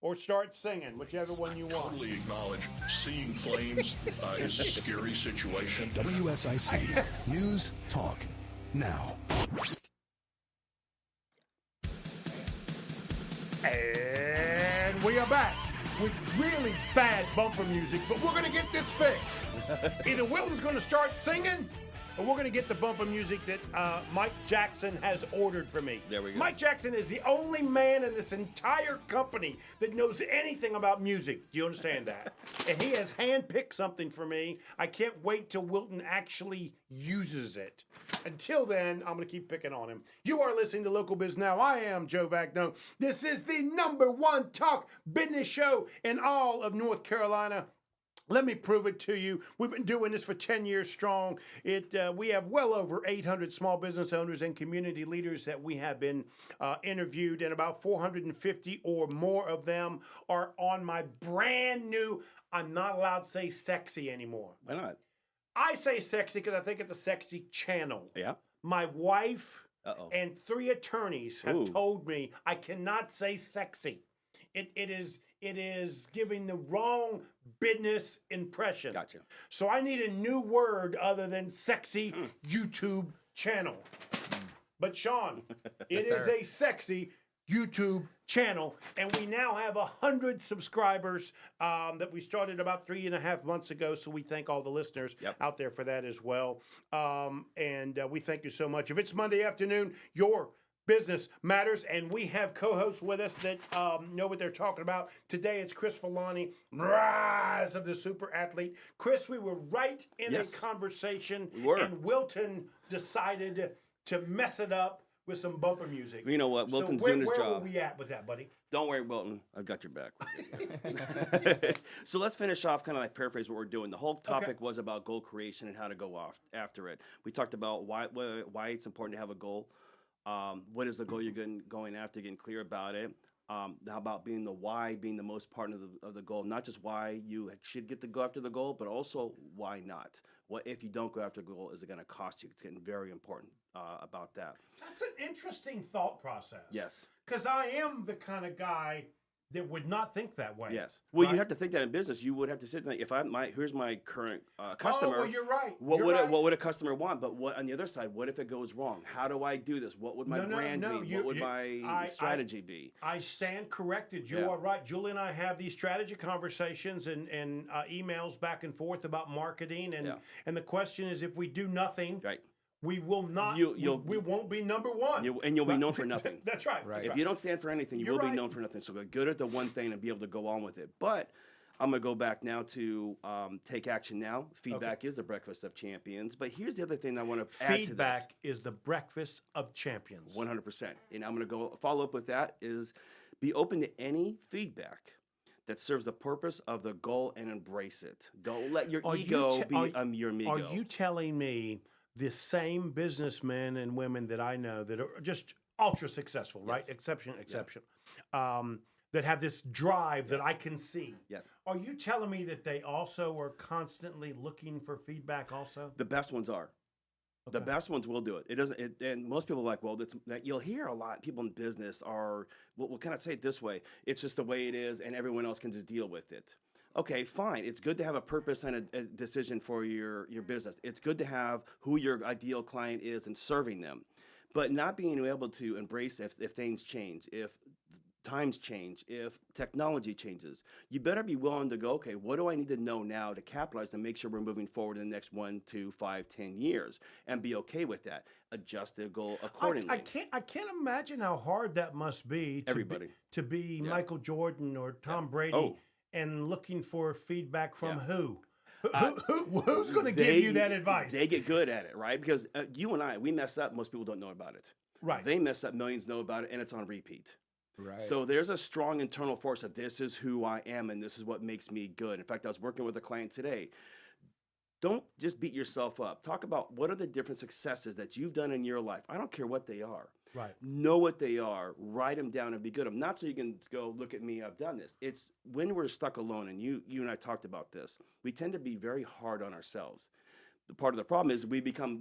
S5: Or start singing, whichever one you want.
S3: Totally acknowledge seeing flames is a scary situation.
S10: WSIC News Talk Now.
S5: And we are back with really bad bumper music, but we're going to get this fixed. Either Wilton's going to start singing, or we're going to get the bumper music that Mike Jackson has ordered for me.
S6: There we go.
S5: Mike Jackson is the only man in this entire company that knows anything about music. Do you understand that? And he has handpicked something for me. I can't wait till Wilton actually uses it. Until then, I'm going to keep picking on him. You are listening to Local Biz Now. I am Joe Vagnone. This is the #1 talk business show in all of North Carolina. Let me prove it to you. We've been doing this for 10 years strong. We have well over 800 small business owners and community leaders that we have been interviewed, and about 450 or more of them are on my brand new, I'm not allowed to say sexy anymore.
S6: Why not?
S5: I say sexy because I think it's a sexy channel.
S6: Yeah.
S5: My wife
S6: Uh-oh.
S5: and 3 attorneys have
S6: Ooh.
S5: told me I cannot say sexy. it is giving the wrong business impression.
S6: Gotcha.
S5: So I need a new word other than sexy YouTube channel. But Shawn, it is a sexy YouTube channel, and we now have 100 subscribers that we started about 3.5 months ago. So we thank all the listeners out there for that as well. And we thank you so much. If it's Monday afternoon, your business matters, and we have co-hosts with us that know what they're talking about. Today it's Chris Villani, rise of the super athlete. Chris, we were right in a conversation, and Wilton decided to mess it up with some bumper music.
S6: You know what? Wilton's
S5: so
S6: doing his
S5: job.
S6: job.
S5: Where were we at with that, buddy?
S6: Don't worry, Wilton. I've got your back. So let's finish off, kind of like paraphrase what we're doing. The whole topic was about goal creation and how to go off after it. We talked about why it's important to have a goal. What is the goal you're going after, getting clear about it. How about being the why, being the most part of the goal, not just why you should get to go after the goal, but also why not. What if you don't go after the goal, is it going to cost you? It's getting very important about that.
S5: That's an interesting thought process.
S6: Yes.
S5: Because I am the kind of guy that would not think that way.
S6: Yes. Well, you have to think that in business. You would have to sit there. If here's my current customer.
S5: Oh, well, you're right.
S6: What would a customer want? But what on the other side? What if it goes wrong? How do I do this? What would my brand be? What would my strategy be?
S5: I stand corrected. You are right. Julie and I have these strategy conversations and emails back and forth about marketing, and the question is, if we do nothing, we will not. We won't be number one.
S6: You'll be known for nothing.
S5: That's right.
S6: If you don't stand for anything, you will be known for nothing. So get good at the one thing and be able to go on with it. But I'm going to go back now to take action now. Feedback is the breakfast of champions. But here's the other thing I want to add to this.
S5: Feedback is the breakfast of champions.
S6: 100%. And I'm going to go follow up with that is be open to any feedback that serves the purpose of the goal and embrace it. Don't let your ego be your amigo.
S5: Are you telling me the same businessmen and women that I know that are just ultra successful, right? Exception. That have this drive that I can see.
S6: Yes.
S5: Are you telling me that they also are constantly looking for feedback also?
S6: The best ones are. The best ones will do it. It doesn't, and most people are like, well, you'll hear a lot. People in business are, we'll kind of say it this way. It's just the way it is, and everyone else can just deal with it. Okay, fine. It's good to have a purpose and a decision for your business. It's good to have who your ideal client is and serving them, but not being able to embrace if things change, if times change, if technology changes. You better be willing to go, okay, what do I need to know now to capitalize and make sure we're moving forward in the next 1, 2, 5, 10 years, and be okay with that. Adjust the goal accordingly.
S5: I can't imagine how hard that must be. To be Michael Jordan or Tom Brady. And looking for feedback from who? Who's going to give you that advice?
S6: They get good at it, right? Because you and I, we mess up. Most people don't know about it.
S5: Right.
S6: They mess up. Millions know about it, and it's on repeat.
S9: Right.
S6: So there's a strong internal force of this is who I am, and this is what makes me good. In fact, I was working with a client today. Don't just beat yourself up. Talk about what are the different successes that you've done in your life. I don't care what they are.
S5: Right.
S6: Know what they are. Write them down and be good at them. Not so you can go, look at me, I've done this. It's when we're stuck alone, and you and I talked about this, we tend to be very hard on ourselves. The part of the problem is we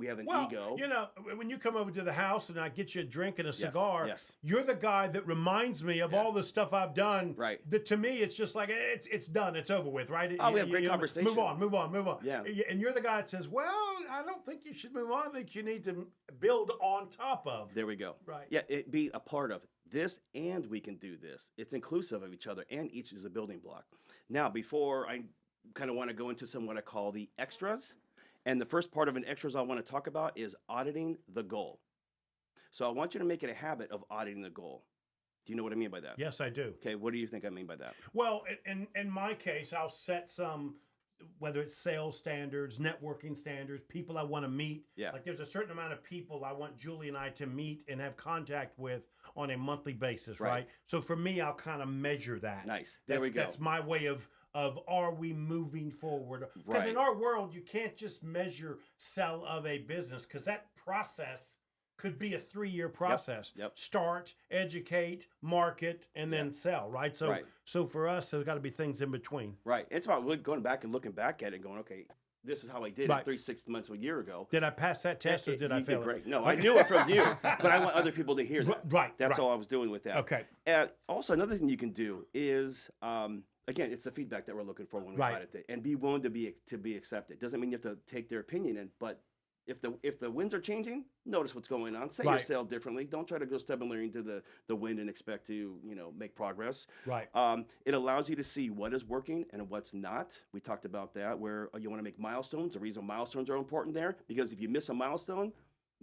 S6: have an ego.
S5: You know, when you come over to the house and I get you a drink and a cigar, you're the guy that reminds me of all the stuff I've done.
S6: Right.
S5: That to me, it's just like, it's done. It's over with, right?
S6: We have great conversation.
S5: Move on.
S6: Yeah.
S5: And you're the guy that says, well, I don't think you should move on. I think you need to build on top of.
S6: There we go.
S5: Right.
S6: Yeah, it be a part of this, and we can do this. It's inclusive of each other, and each is a building block. Now, before I kind of want to go into some what I call the extras, and the first part of an extras I want to talk about is auditing the goal. So I want you to make it a habit of auditing the goal. Do you know what I mean by that?
S5: Yes, I do.
S6: Okay, what do you think I mean by that?
S5: Well, in my case, I'll set some, whether it's sales standards, networking standards, people I want to meet.
S6: Yeah.
S5: Like there's a certain amount of people I want Julie and I to meet and have contact with on a monthly basis, right? So for me, I'll kind of measure that.
S6: Nice. There we go.
S5: That's my way of are we moving forward? Because in our world, you can't just measure sell of a business, because that process could be a 3-year process.
S6: Yep.
S5: Start, educate, market, and then sell, right? So so for us, there's got to be things in between.
S6: Right. It's about going back and looking back at it and going, okay, this is how I did
S5: Right.
S6: it 3-6 months to a year ago.
S5: Did I pass that test or did I
S6: You
S5: fail
S6: did great.
S5: it?
S6: No, I knew it from you, but I want other people to hear that.
S5: Right.
S6: That's
S5: right.
S6: all I was doing with that.
S5: Okay.
S6: Also, another thing you can do is, again, it's the feedback that we're looking for when we
S5: Right.
S6: fight it, and be willing to be accepted. Doesn't mean you have to take their opinion in, but if the winds are changing, notice what's going on. Set your
S5: Right.
S6: sail differently. Don't try to go stubbornly into the wind and expect to make progress.
S5: Right.
S6: It allows you to see what is working and what's not. We talked about that, where you want to make milestones. The reason milestones are important there, because if you miss a milestone,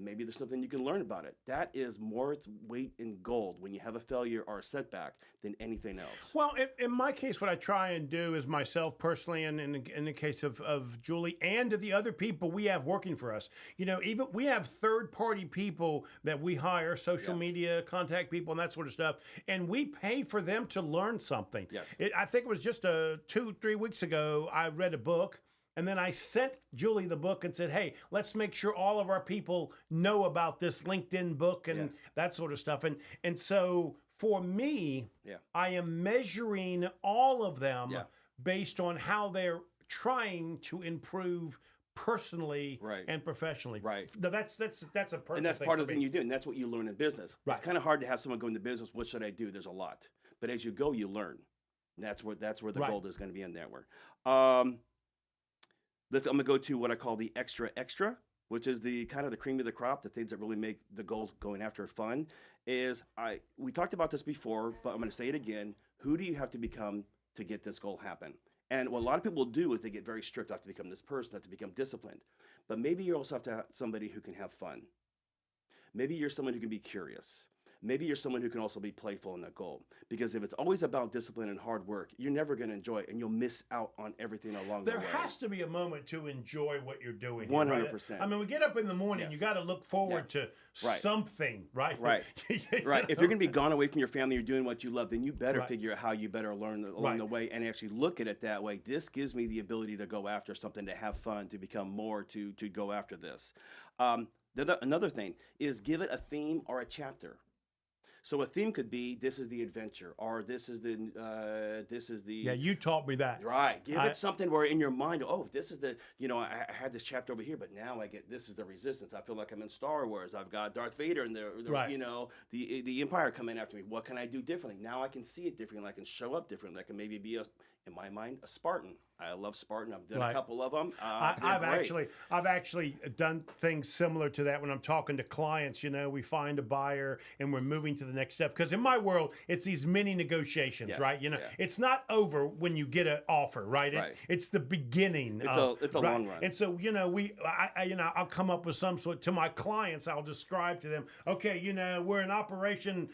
S6: maybe there's something you can learn about it. That is more its weight in gold when you have a failure or a setback than anything else.
S5: Well, in my case, what I try and do is myself personally, and in the case of Julie and the other people we have working for us, even we have third-party people that we hire, social media, contact people, and that sort of stuff, and we pay for them to learn something.
S6: Yes.
S5: I think it was just 2-3 weeks ago, I read a book. And then I sent Julie the book and said, hey, let's make sure all of our people know about this LinkedIn book and that sort of stuff. And so for me, I am measuring all of them based on how they're trying to improve personally and professionally.
S6: Right.
S5: That's a perfect
S6: And that's
S5: thing
S6: part
S5: for
S6: of the
S5: me.
S6: thing you do, and that's what you learn in business.
S5: Right.
S6: It's kind of hard to have someone go into business. What should I do? There's a lot, but as you go, you learn. And that's where the
S5: Right.
S6: gold is going to be in that word. I'm gonna go to what I call the extra, which is the kind of the cream of the crop, the things that really make the goals going after fun. We talked about this before, but I'm gonna say it again. Who do you have to become to get this goal happen? And what a lot of people do is they get very strict. I have to become this person, I have to become disciplined. But maybe you also have to have somebody who can have fun. Maybe you're someone who can be curious. Maybe you're someone who can also be playful in that goal. Because if it's always about discipline and hard work, you're never going to enjoy it, and you'll miss out on everything along the way.
S5: There has to be a moment to enjoy what you're doing.
S6: 100%.
S5: I mean, we get up in the morning, you got to look forward to something, right?
S6: Right. Right. If you're going to be gone away from your family, you're doing what you love, then you better figure out how you better learn along the way and actually look at it that way. This gives me the ability to go after something, to have fun, to become more, to go after this. Another thing is give it a theme or a chapter. So a theme could be, this is the adventure, or this is the.
S5: Yeah, you taught me that.
S6: Right. Give it something where in your mind, this is the, I had this chapter over here, but now I get, this is the resistance. I feel like I'm in Star Wars. I've got Darth Vader and the Empire coming after me. What can I do differently? Now I can see it differently. I can show up differently. I can maybe be in my mind, a Spartan. I love Spartan. I've done a couple of them.
S5: I've actually done things similar to that when I'm talking to clients. We find a buyer and we're moving to the next step. Because in my world, it's these mini negotiations, right? It's not over when you get an offer, right? It's the beginning.
S6: It's a long run.
S5: And so I'll come up with some sort to my clients. I'll describe to them, okay, we're in operation,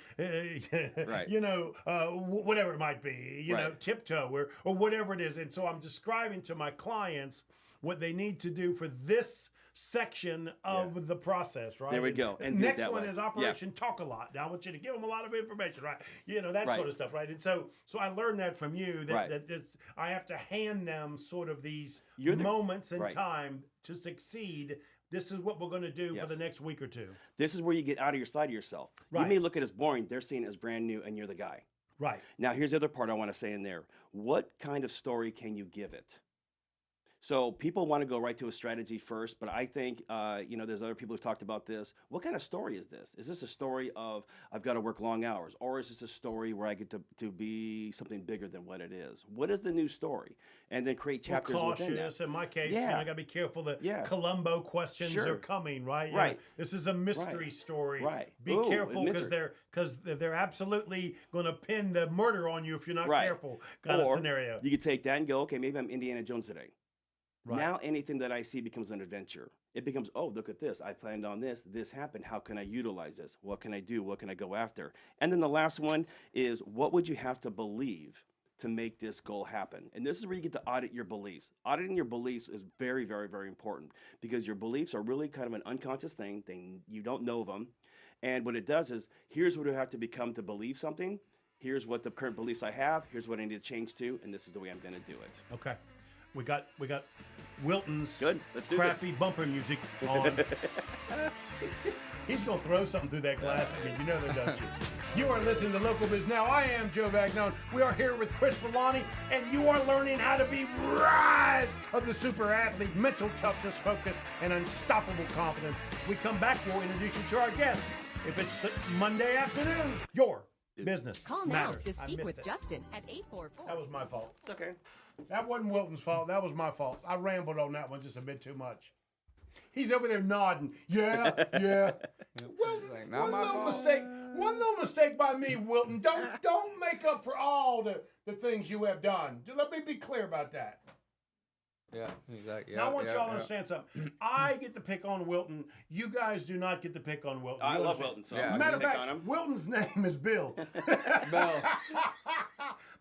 S5: whatever it might be, tiptoe or whatever it is. And so I'm describing to my clients what they need to do for this section of the process, right?
S6: There we go. And
S5: next one is Operation Talk a Lot. Now I want you to give them a lot of information, right? That sort of stuff, right? And so I learned that from you that I have to hand them sort of these moments in time to succeed. This is what we're going to do for the next week or two.
S6: This is where you get out of your side of yourself.
S5: Right.
S6: You may look at it as boring. They're seeing it as brand new, and you're the guy.
S5: Right.
S6: Now, here's the other part I want to say in there. What kind of story can you give it? So people want to go right to a strategy first, but I think, there's other people who've talked about this. What kind of story is this? Is this a story of I've got to work long hours? Or is this a story where I get to be something bigger than what it is? What is the new story? And then create chapters within that.
S5: In my case, I got to be careful that Columbo questions are coming, right?
S6: Right.
S5: This is a mystery story.
S6: Right.
S5: Be careful because they're absolutely going to pin the murder on you if you're not careful kind of scenario.
S6: You could take that and go, okay, maybe I'm Indiana Jones today.
S5: Right.
S6: Now anything that I see becomes an adventure. It becomes, look at this. I planned on this. This happened. How can I utilize this? What can I do? What can I go after? And then the last one is, what would you have to believe to make this goal happen? And this is where you get to audit your beliefs. Auditing your beliefs is very, very, very important because your beliefs are really kind of an unconscious thing. You don't know them. And what it does is, here's what I have to become to believe something. Here's what the current beliefs I have. Here's what I need to change to. And this is the way I'm going to do it.
S5: Okay. We got Wilton's
S6: Good. Let's do
S5: crappy bumper music on. He's going to throw something through that glass at me. You know that, don't you? You are listening to Local Biz Now. I am Joe Vagnone. We are here with Chris Villani, and you are learning how to be rise of the super athlete, mental toughness, focus, and unstoppable confidence. We come back, we'll introduce you to our guest. If it's the Monday afternoon, your business
S7: Call now
S5: matters.
S7: to
S5: I
S7: speak
S5: missed
S7: with
S5: it.
S7: Justin at 844.
S5: That was my fault.
S6: It's okay.
S5: That wasn't Wilton's fault. That was my fault. I rambled on that one just a bit too much. He's over there nodding. Yeah, yeah. Wilton,
S9: Like, not my fault.
S5: One little mistake by me, Wilton. Don't make up for all the things you have done. Let me be clear about that.
S9: Yeah, he's like, yeah.
S5: Now I want
S9: yeah,
S5: y'all to
S9: yeah.
S5: understand something. I get to pick on Wilton. You guys do not get to pick on Wilton.
S6: I
S5: You
S6: love
S5: understand?
S6: Wilton, so
S9: Yeah.
S6: I'm
S5: Matter
S6: gonna
S5: of
S6: pick
S5: fact,
S6: on him.
S5: Wilton's name is Bill.
S9: Bill.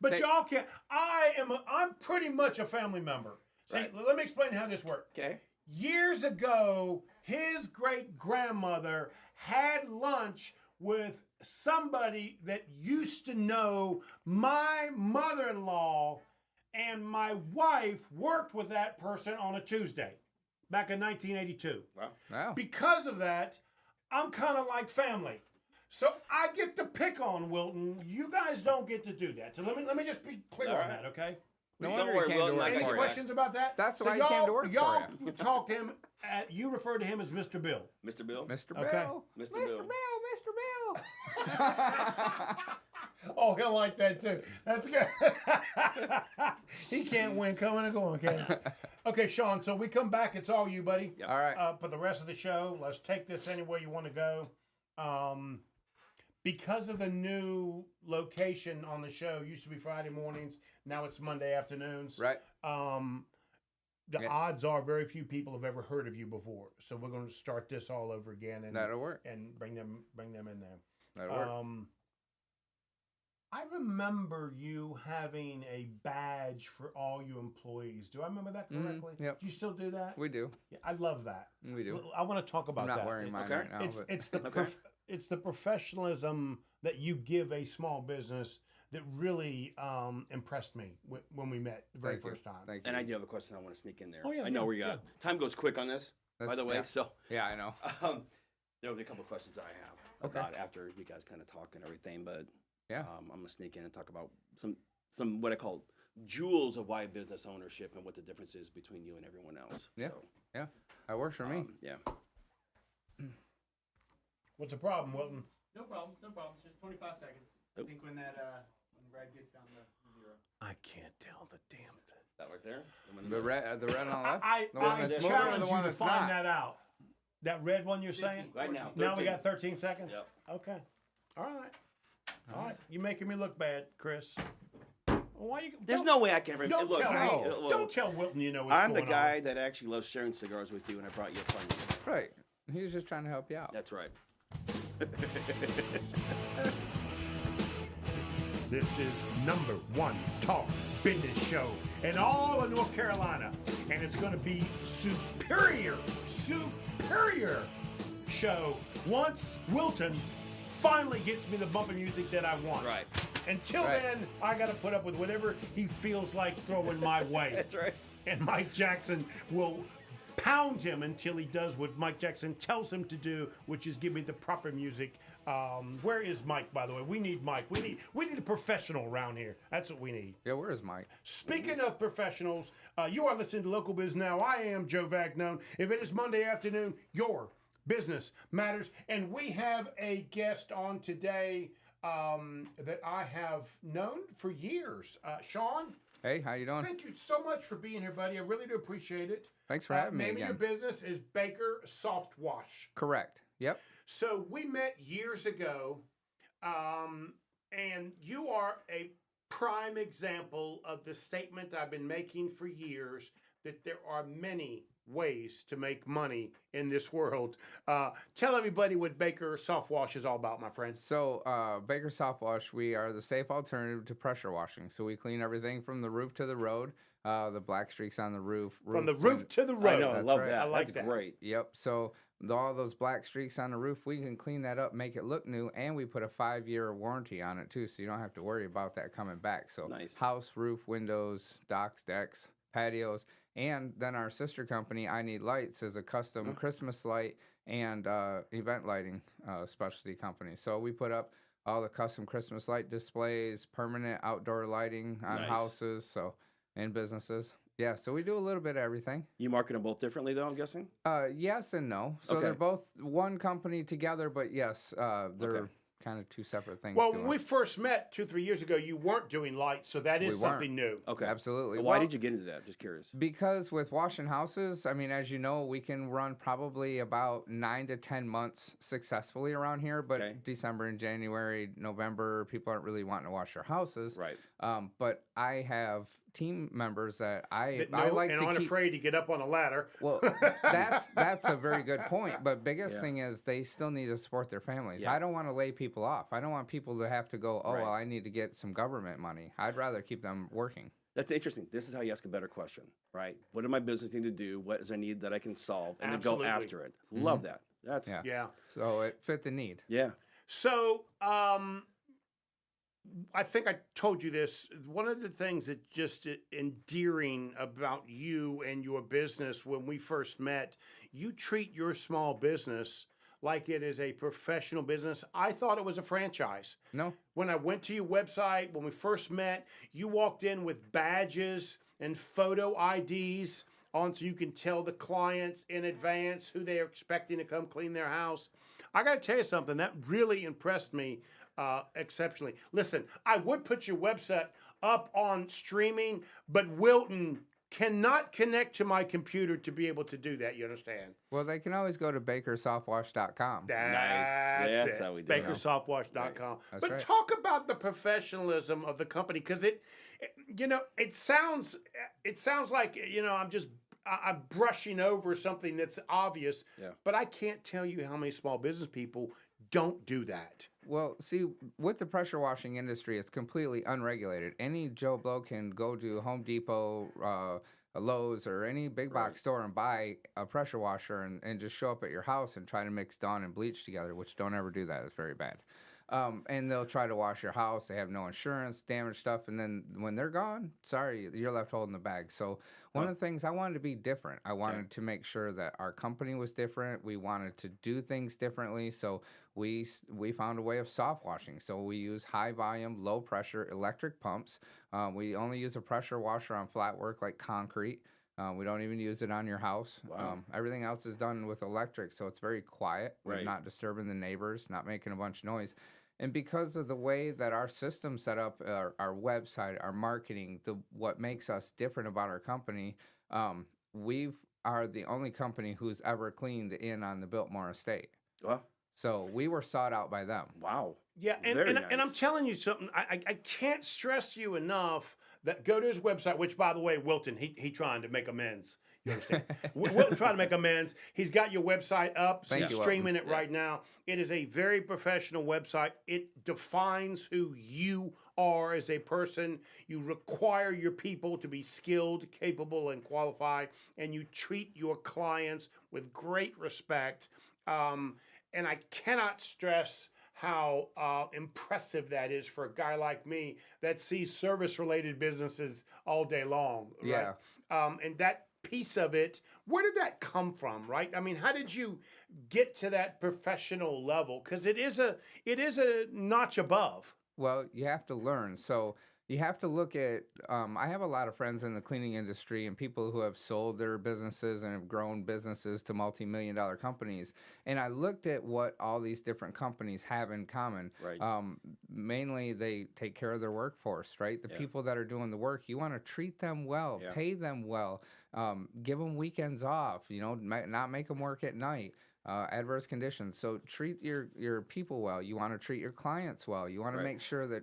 S5: But
S9: Take-
S5: y'all can't. I'm pretty much a family member. See,
S6: Right.
S5: let me explain how this works.
S6: Okay.
S5: Years ago, his great grandmother had lunch with somebody that used to know my mother-in-law, and my wife worked with that person on a Tuesday back in 1982.
S6: Wow.
S9: Wow.
S5: Because of that, I'm kind of like family. So I get to pick on Wilton. You guys don't get to do that. So let me just be clear
S6: All
S5: on
S6: right.
S5: that, okay?
S9: No
S6: Don't
S9: wonder he
S6: worry,
S9: came
S6: Wilton,
S9: to
S6: I
S9: work
S6: got
S5: Any
S9: for
S6: your
S9: you.
S6: back.
S5: questions about that?
S9: That's
S5: So
S9: why he came to work for
S5: y'all
S9: you.
S5: talk to him. You refer to him as Mr. Bill.
S6: Mr. Bill.
S9: Mr.
S5: Okay.
S9: Bill.
S6: Mr.
S9: Mr.
S6: Bill.
S9: Bill. Mr. Bill.
S5: Oh, he'll like that too. That's good. He can't win coming and going, can he? Okay, Shawn, so we come back. It's all you, buddy.
S9: All right.
S5: For the rest of the show, let's take this anywhere you want to go. Because of the new location on the show, used to be Friday mornings, now it's Monday afternoons.
S9: Right.
S5: The
S9: Yeah.
S5: odds are very few people have ever heard of you before, so we're going to start this all over again and
S9: That'll work.
S5: and bring them in there.
S9: That'll work.
S5: I remember you having a badge for all you employees. Do I remember that correctly?
S9: Yep.
S5: Do you still do that?
S9: We do.
S5: Yeah, I love that.
S9: We do.
S5: I want to talk about
S9: I'm not
S5: that.
S9: wearing mine
S6: Okay.
S9: right now.
S5: It's
S9: but
S5: it's the
S6: Okay.
S5: it's the professionalism that you give a small business that really impressed me when we met the very
S9: Thank you.
S5: first time.
S9: Thank you.
S6: And I do have a question I want to sneak in there.
S5: Oh, yeah,
S6: I know
S5: yeah,
S6: we got time goes quick on this, by
S9: That's-
S6: the way.
S9: yeah.
S6: So
S9: Yeah, I know.
S6: there will be a couple of questions that I have
S9: Okay.
S6: about after you guys kind of talk and everything. But
S9: Yeah.
S6: I'm gonna sneak in and talk about some what I call jewels of why business ownership and what the difference is between you and everyone else.
S9: Yeah.
S6: So,
S9: Yeah. That works for me.
S6: yeah.
S5: What's the problem, Wilton?
S8: No problems, no problems. Just 25 seconds. I
S6: Nope.
S8: think when Brad gets down to 0.
S5: I can't tell the damn thing.
S6: That right there.
S9: The red on the left.
S5: I
S9: The one that's moving or
S5: challenge
S9: the
S5: you
S9: one
S5: to
S9: that's
S5: find
S9: not?
S5: that out. That red one you're saying?
S6: Right now.
S5: Now we
S6: 13.
S5: got 13 seconds?
S6: Yep.
S5: Okay. All right. All right. You're making me look bad, Chris. Why you?
S6: There's
S5: don't-
S6: no way I can ever.
S5: Don't
S6: Look,
S5: tell
S9: no.
S5: me.
S6: well,
S5: Don't tell Wilton you know what's
S6: I'm the
S5: going
S6: guy
S5: on.
S6: that actually loves sharing cigars with you, and I brought you a fun one.
S9: Right. He was just trying to help you out.
S6: That's right.
S5: This is #1 talk business show in all of North Carolina, and it's going to be superior show once Wilton finally gets me the bumping music that I want.
S6: Right.
S5: Until
S9: Right.
S5: then, I got to put up with whatever he feels like throwing my way.
S6: That's right.
S5: And Mike Jackson will pound him until he does what Mike Jackson tells him to do, which is give me the proper music. Where is Mike, by the way? We need Mike. We need a professional around here. That's what we need.
S9: Yeah, where is Mike?
S5: Speaking of professionals, you are listening to Local Biz Now. I am Joe Vagnone. If it is Monday afternoon, your business matters. And we have a guest on today that I have known for years. Shawn,
S9: Hey, how you doing?
S5: thank you so much for being here, buddy. I really do appreciate it.
S9: Thanks for having me
S5: Name of your
S9: again.
S5: business is Baker SoftWash.
S9: Correct. Yep.
S5: So we met years ago, and you are a prime example of the statement I've been making for years that there are many ways to make money in this world. Tell everybody what Baker SoftWash is all about, my friend.
S9: So, Baker SoftWash, we are the safe alternative to pressure washing. So we clean everything from the roof to the road, the black streaks on the roof.
S5: From the roof to the
S6: I
S5: road.
S6: know. I
S9: That's
S6: love
S9: right.
S6: that.
S5: I like
S6: That's
S5: that.
S6: great.
S9: Yep. So all those black streaks on the roof, we can clean that up, make it look new, and we put a 5-year warranty on it too, so you don't have to worry about that coming back. So
S6: Nice.
S9: house, roof, windows, docks, decks, patios. And then our sister company, I Need Lights, is a custom Christmas light and event lighting specialty company. So we put up all the custom Christmas light displays, permanent outdoor lighting on houses, and businesses. Yeah, so we do a little bit of everything.
S6: You market them both differently, though, I'm guessing?
S9: Yes and no. So they're both one company together, but yes, they're kind of two separate things.
S5: Well, when we first met 2-3 years ago, you weren't doing lights, so that is something new.
S6: Okay.
S9: Absolutely.
S6: Why did you get into that? Just curious.
S9: Because with washing houses, I mean, as you know, we can run probably about 9 to 10 months successfully around here, but December and January, November, people aren't really wanting to wash their houses.
S6: Right.
S9: But I have team members that I like
S5: and
S9: to
S5: aren't
S9: keep
S5: afraid to get up on a ladder.
S9: Well, that's a very good point. But biggest thing is they still need to support their families.
S6: Yeah.
S9: I don't want to lay people off. I don't want people to have to go, well, I need to get some government money. I'd rather keep them working.
S6: That's interesting. This is how you ask a better question, right? What do my business need to do? What is a need that I can solve? And then go after it. Love that. That's
S9: So it fit the need.
S6: Yeah.
S5: So I think I told you this. One of the things that's just endearing about you and your business, when we first met, you treat your small business like it is a professional business. I thought it was a franchise.
S9: No.
S5: When I went to your website, when we first met, you walked in with badges and photo IDs on so you can tell the clients in advance who they are expecting to come clean their house. I got to tell you something, that really impressed me exceptionally. Listen, I would put your website up on streaming, but Wilton cannot connect to my computer to be able to do that. You understand?
S9: Well, they can always go to bakersoftwash.com.
S5: That's
S6: how we do it.
S5: Bakersoftwash.com.
S9: That's
S5: But
S9: right.
S5: talk about the professionalism of the company, because it sounds like, I'm brushing over something that's obvious, but I can't tell you how many small business people don't do that.
S9: Well, see, with the pressure washing industry, it's completely unregulated. Any Joe Blow can go to Home Depot, a Lowe's, or any big box store and buy a pressure washer and just show up at your house and try to mix Dawn and bleach together, which don't ever do that. It's very bad. And they'll try to wash your house. They have no insurance, damaged stuff. And then when they're gone, sorry, you're left holding the bag. So one of the things I wanted to be different. I wanted to make sure that our company was different. We wanted to do things differently. So we found a way of soft washing. So we use high volume, low pressure electric pumps. We only use a pressure washer on flat work like concrete. We don't even use it on your house.
S6: Wow.
S9: Everything else is done with electric, so it's very quiet. We're not disturbing the neighbors, not making a bunch of noise. And because of the way that our system set up, our website, our marketing, what makes us different about our company, we are the only company who's ever cleaned the inn on the Biltmore estate.
S6: Well,
S9: so we were sought out by them.
S6: Wow.
S5: Yeah, and I'm telling you something. I can't stress you enough that go to his website, which, by the way, Wilton, he trying to make amends. You understand? Wilton trying to make amends. He's got your website up, so he's streaming it right now. It is a very professional website. It defines who you are as a person. You require your people to be skilled, capable, and qualified, and you treat your clients with great respect. And I cannot stress how impressive that is for a guy like me that sees service-related businesses all day long. Right?
S9: Yeah.
S5: And that piece of it, where did that come from, right? I mean, how did you get to that professional level? Because it is a notch above.
S9: Well, you have to learn. So you have to look at, I have a lot of friends in the cleaning industry and people who have sold their businesses and have grown businesses to multi-million-dollar companies. And I looked at what all these different companies have in common.
S6: Right.
S9: Mainly, they take care of their workforce, right? The people that are doing the work, you want to treat them well, pay them well, give them weekends off, not make them work at night. Adverse conditions. So treat your people well. You want to treat your clients well. You want to make sure that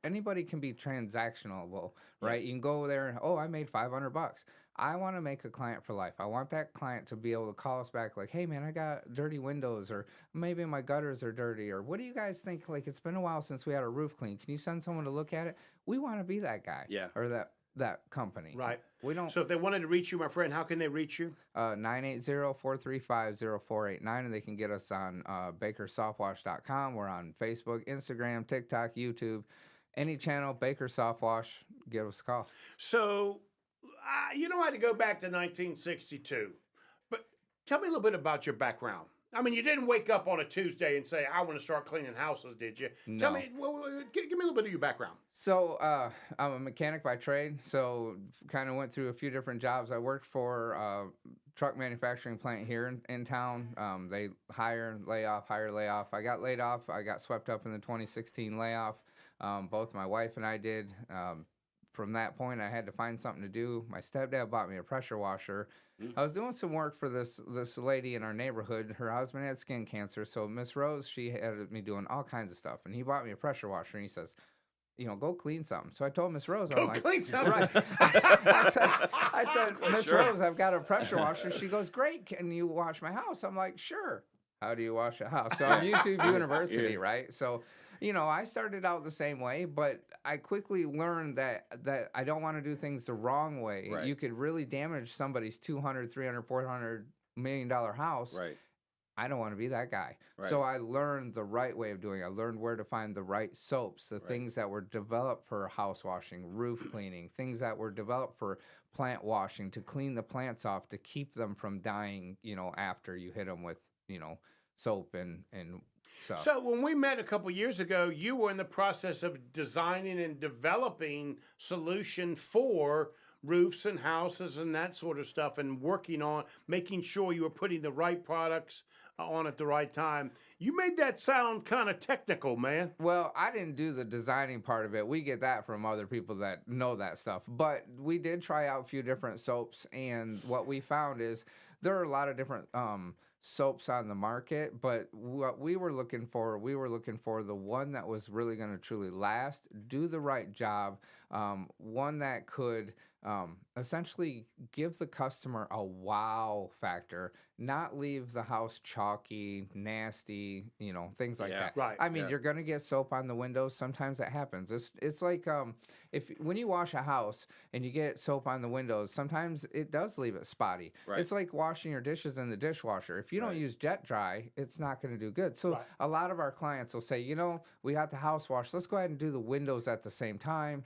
S9: anybody can be transactional, right? You can go there and, I made $500. I want to make a client for life. I want that client to be able to call us back like, hey man, I got dirty windows, or maybe my gutters are dirty, or what do you guys think? Like, it's been a while since we had a roof clean. Can you send someone to look at it? We want to be that guy. Or that company.
S5: Right.
S9: We don't.
S5: So if they wanted to reach you, my friend, how can they reach you?
S9: 980-435-0489, and they can get us on bakersoftwash.com. We're on Facebook, Instagram, TikTok, YouTube. Any channel, Baker Softwash, give us a call.
S5: So you don't have to go back to 1962, but tell me a little bit about your background. I mean, you didn't wake up on a Tuesday and say, I want to start cleaning houses, did you?
S9: No.
S5: Tell me, give me a little bit of your background.
S9: So I'm a mechanic by trade, so kind of went through a few different jobs. I worked for a truck manufacturing plant here in town. They hire, lay off, hire, lay off. I got laid off. I got swept up in the 2016 layoff. Both my wife and I did. From that point, I had to find something to do. My stepdad bought me a pressure washer. I was doing some work for this lady in our neighborhood. Her husband had skin cancer, so Miss Rose, she had me doing all kinds of stuff. And he bought me a pressure washer, and he says, go clean something. So I told Miss Rose, I'm like,
S5: clean something.
S9: Right. I said, Miss Rose, I've got a pressure washer. She goes, great. Can you wash my house? I'm like, sure. How do you wash a house? So I'm YouTube University, right? So, I started out the same way, but I quickly learned that I don't want to do things the wrong way.
S6: Right.
S9: You could really damage somebody's $200, $300, $400 million house.
S6: Right.
S9: I don't want to be that guy.
S6: Right.
S9: So I learned the right way of doing it. I learned where to find the right soaps, the things that were developed for house washing, roof cleaning, things that were developed for plant washing, to clean the plants off, to keep them from dying, after you hit them with, soap and stuff.
S5: So when we met a couple years ago, you were in the process of designing and developing solution for roofs and houses and that sort of stuff, and working on making sure you were putting the right products on at the right time. You made that sound kind of technical, man.
S9: Well, I didn't do the designing part of it. We get that from other people that know that stuff. But we did try out a few different soaps, and what we found is there are a lot of different soaps on the market, but what we were looking for the one that was really going to truly last, do the right job, one that could essentially give the customer a wow factor, not leave the house chalky, nasty, things like that.
S5: Right.
S9: I mean, you're going to get soap on the windows. Sometimes that happens. It's like when you wash a house and you get soap on the windows, sometimes it does leave it spotty.
S6: Right.
S9: It's like washing your dishes in the dishwasher. If you don't use jet dry, it's not going to do good. So a lot of our clients will say, we got the house wash. Let's go ahead and do the windows at the same time.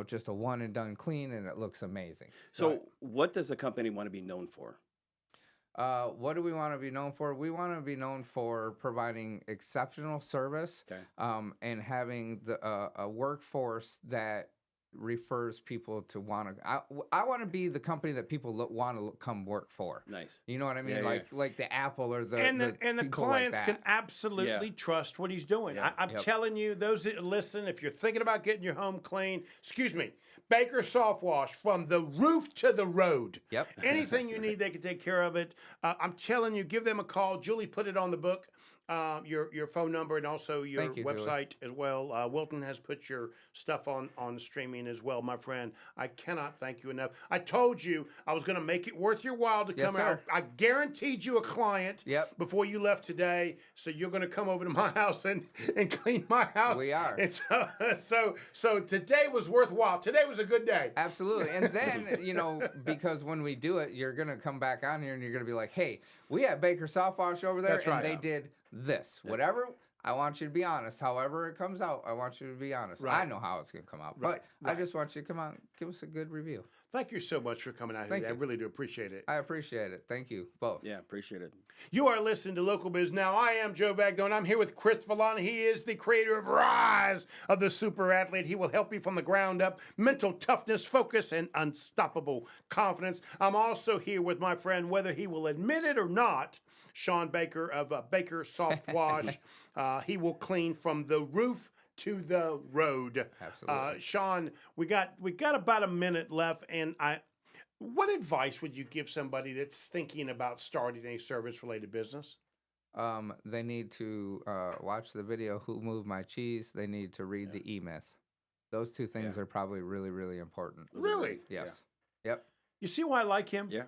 S9: Just a one and done clean, and it looks amazing.
S6: So what does the company want to be known for?
S9: What do we want to be known for? We want to be known for providing exceptional service, and having a workforce that refers people to want to. I want to be the company that people want to come work for.
S6: Nice.
S9: You know what I mean?
S6: Yeah,
S9: like the Apple or the
S5: the clients
S9: like
S5: can absolutely trust what he's doing.
S6: Yeah.
S5: I'm telling you, those that listen, if you're thinking about getting your home clean, Baker SoftWash, from the roof to the road.
S9: Yep.
S5: Anything you need, they can take care of it. I'm telling you, give them a call. Julie put it on the book. Your phone number and also your website as well. Wilton has put your stuff on streaming as well, my friend. I cannot thank you enough. I told you I was going to make it worth your while to come out. I guaranteed you a client before you left today, so you're going to come over to my house and clean my house.
S9: We are.
S5: And so today was worthwhile. Today was a good day.
S9: Absolutely. And then, because when we do it, you're going to come back on here and you're going to be like, hey, we had Baker SoftWash over there, they did this. Whatever, I want you to be honest. However it comes out, I want you to be honest. I know how it's going to come out, but I just want you to come out, give us a good review.
S5: Thank you so much for coming out here. I really do appreciate it.
S9: I appreciate it. Thank you both.
S6: Yeah, appreciate it.
S5: You are listening to Local Biz Now. I am Joe Vagnone. I'm here with Chris Villani. He is the creator of Rise of the Super Athlete. He will help you from the ground up. Mental toughness, focus, and unstoppable confidence. I'm also here with my friend, whether he will admit it or not, Shawn Baker of Baker SoftWash. He will clean from the roof to the road.
S9: Absolutely.
S5: Shawn, we got about a minute left, and what advice would you give somebody that's thinking about starting a service-related business?
S9: They need to watch the video "Who Moved My Cheese." They need to read the E-Myth. Those two things are probably really, really important.
S5: Really?
S9: Yes. Yep.
S5: You see why I like him?
S6: Yeah.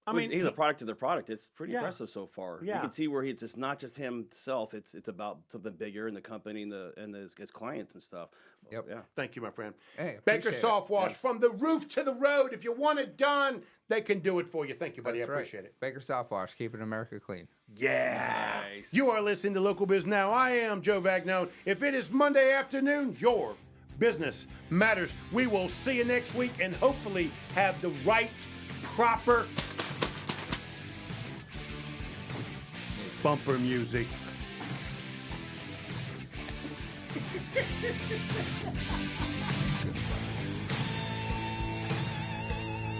S5: I mean,
S6: he's a product of their product. It's pretty impressive so far.
S5: Yeah.
S6: You can see where it's not just himself. It's about something bigger in the company and his clients and stuff.
S9: Yep.
S6: Yeah.
S5: Thank you, my friend.
S9: Hey,
S5: Baker SoftWash, from the roof to the road. If you want it done, they can do it for you. Thank you, buddy.
S9: That's
S5: I appreciate it.
S9: Baker SoftWash, keeping America clean.
S5: Yeah.
S6: Nice.
S5: You are listening to Local Biz Now. I am Joe Vagnone. If it is Monday afternoon, you're business matters. We will see you next week and hopefully have the right, proper bumper music.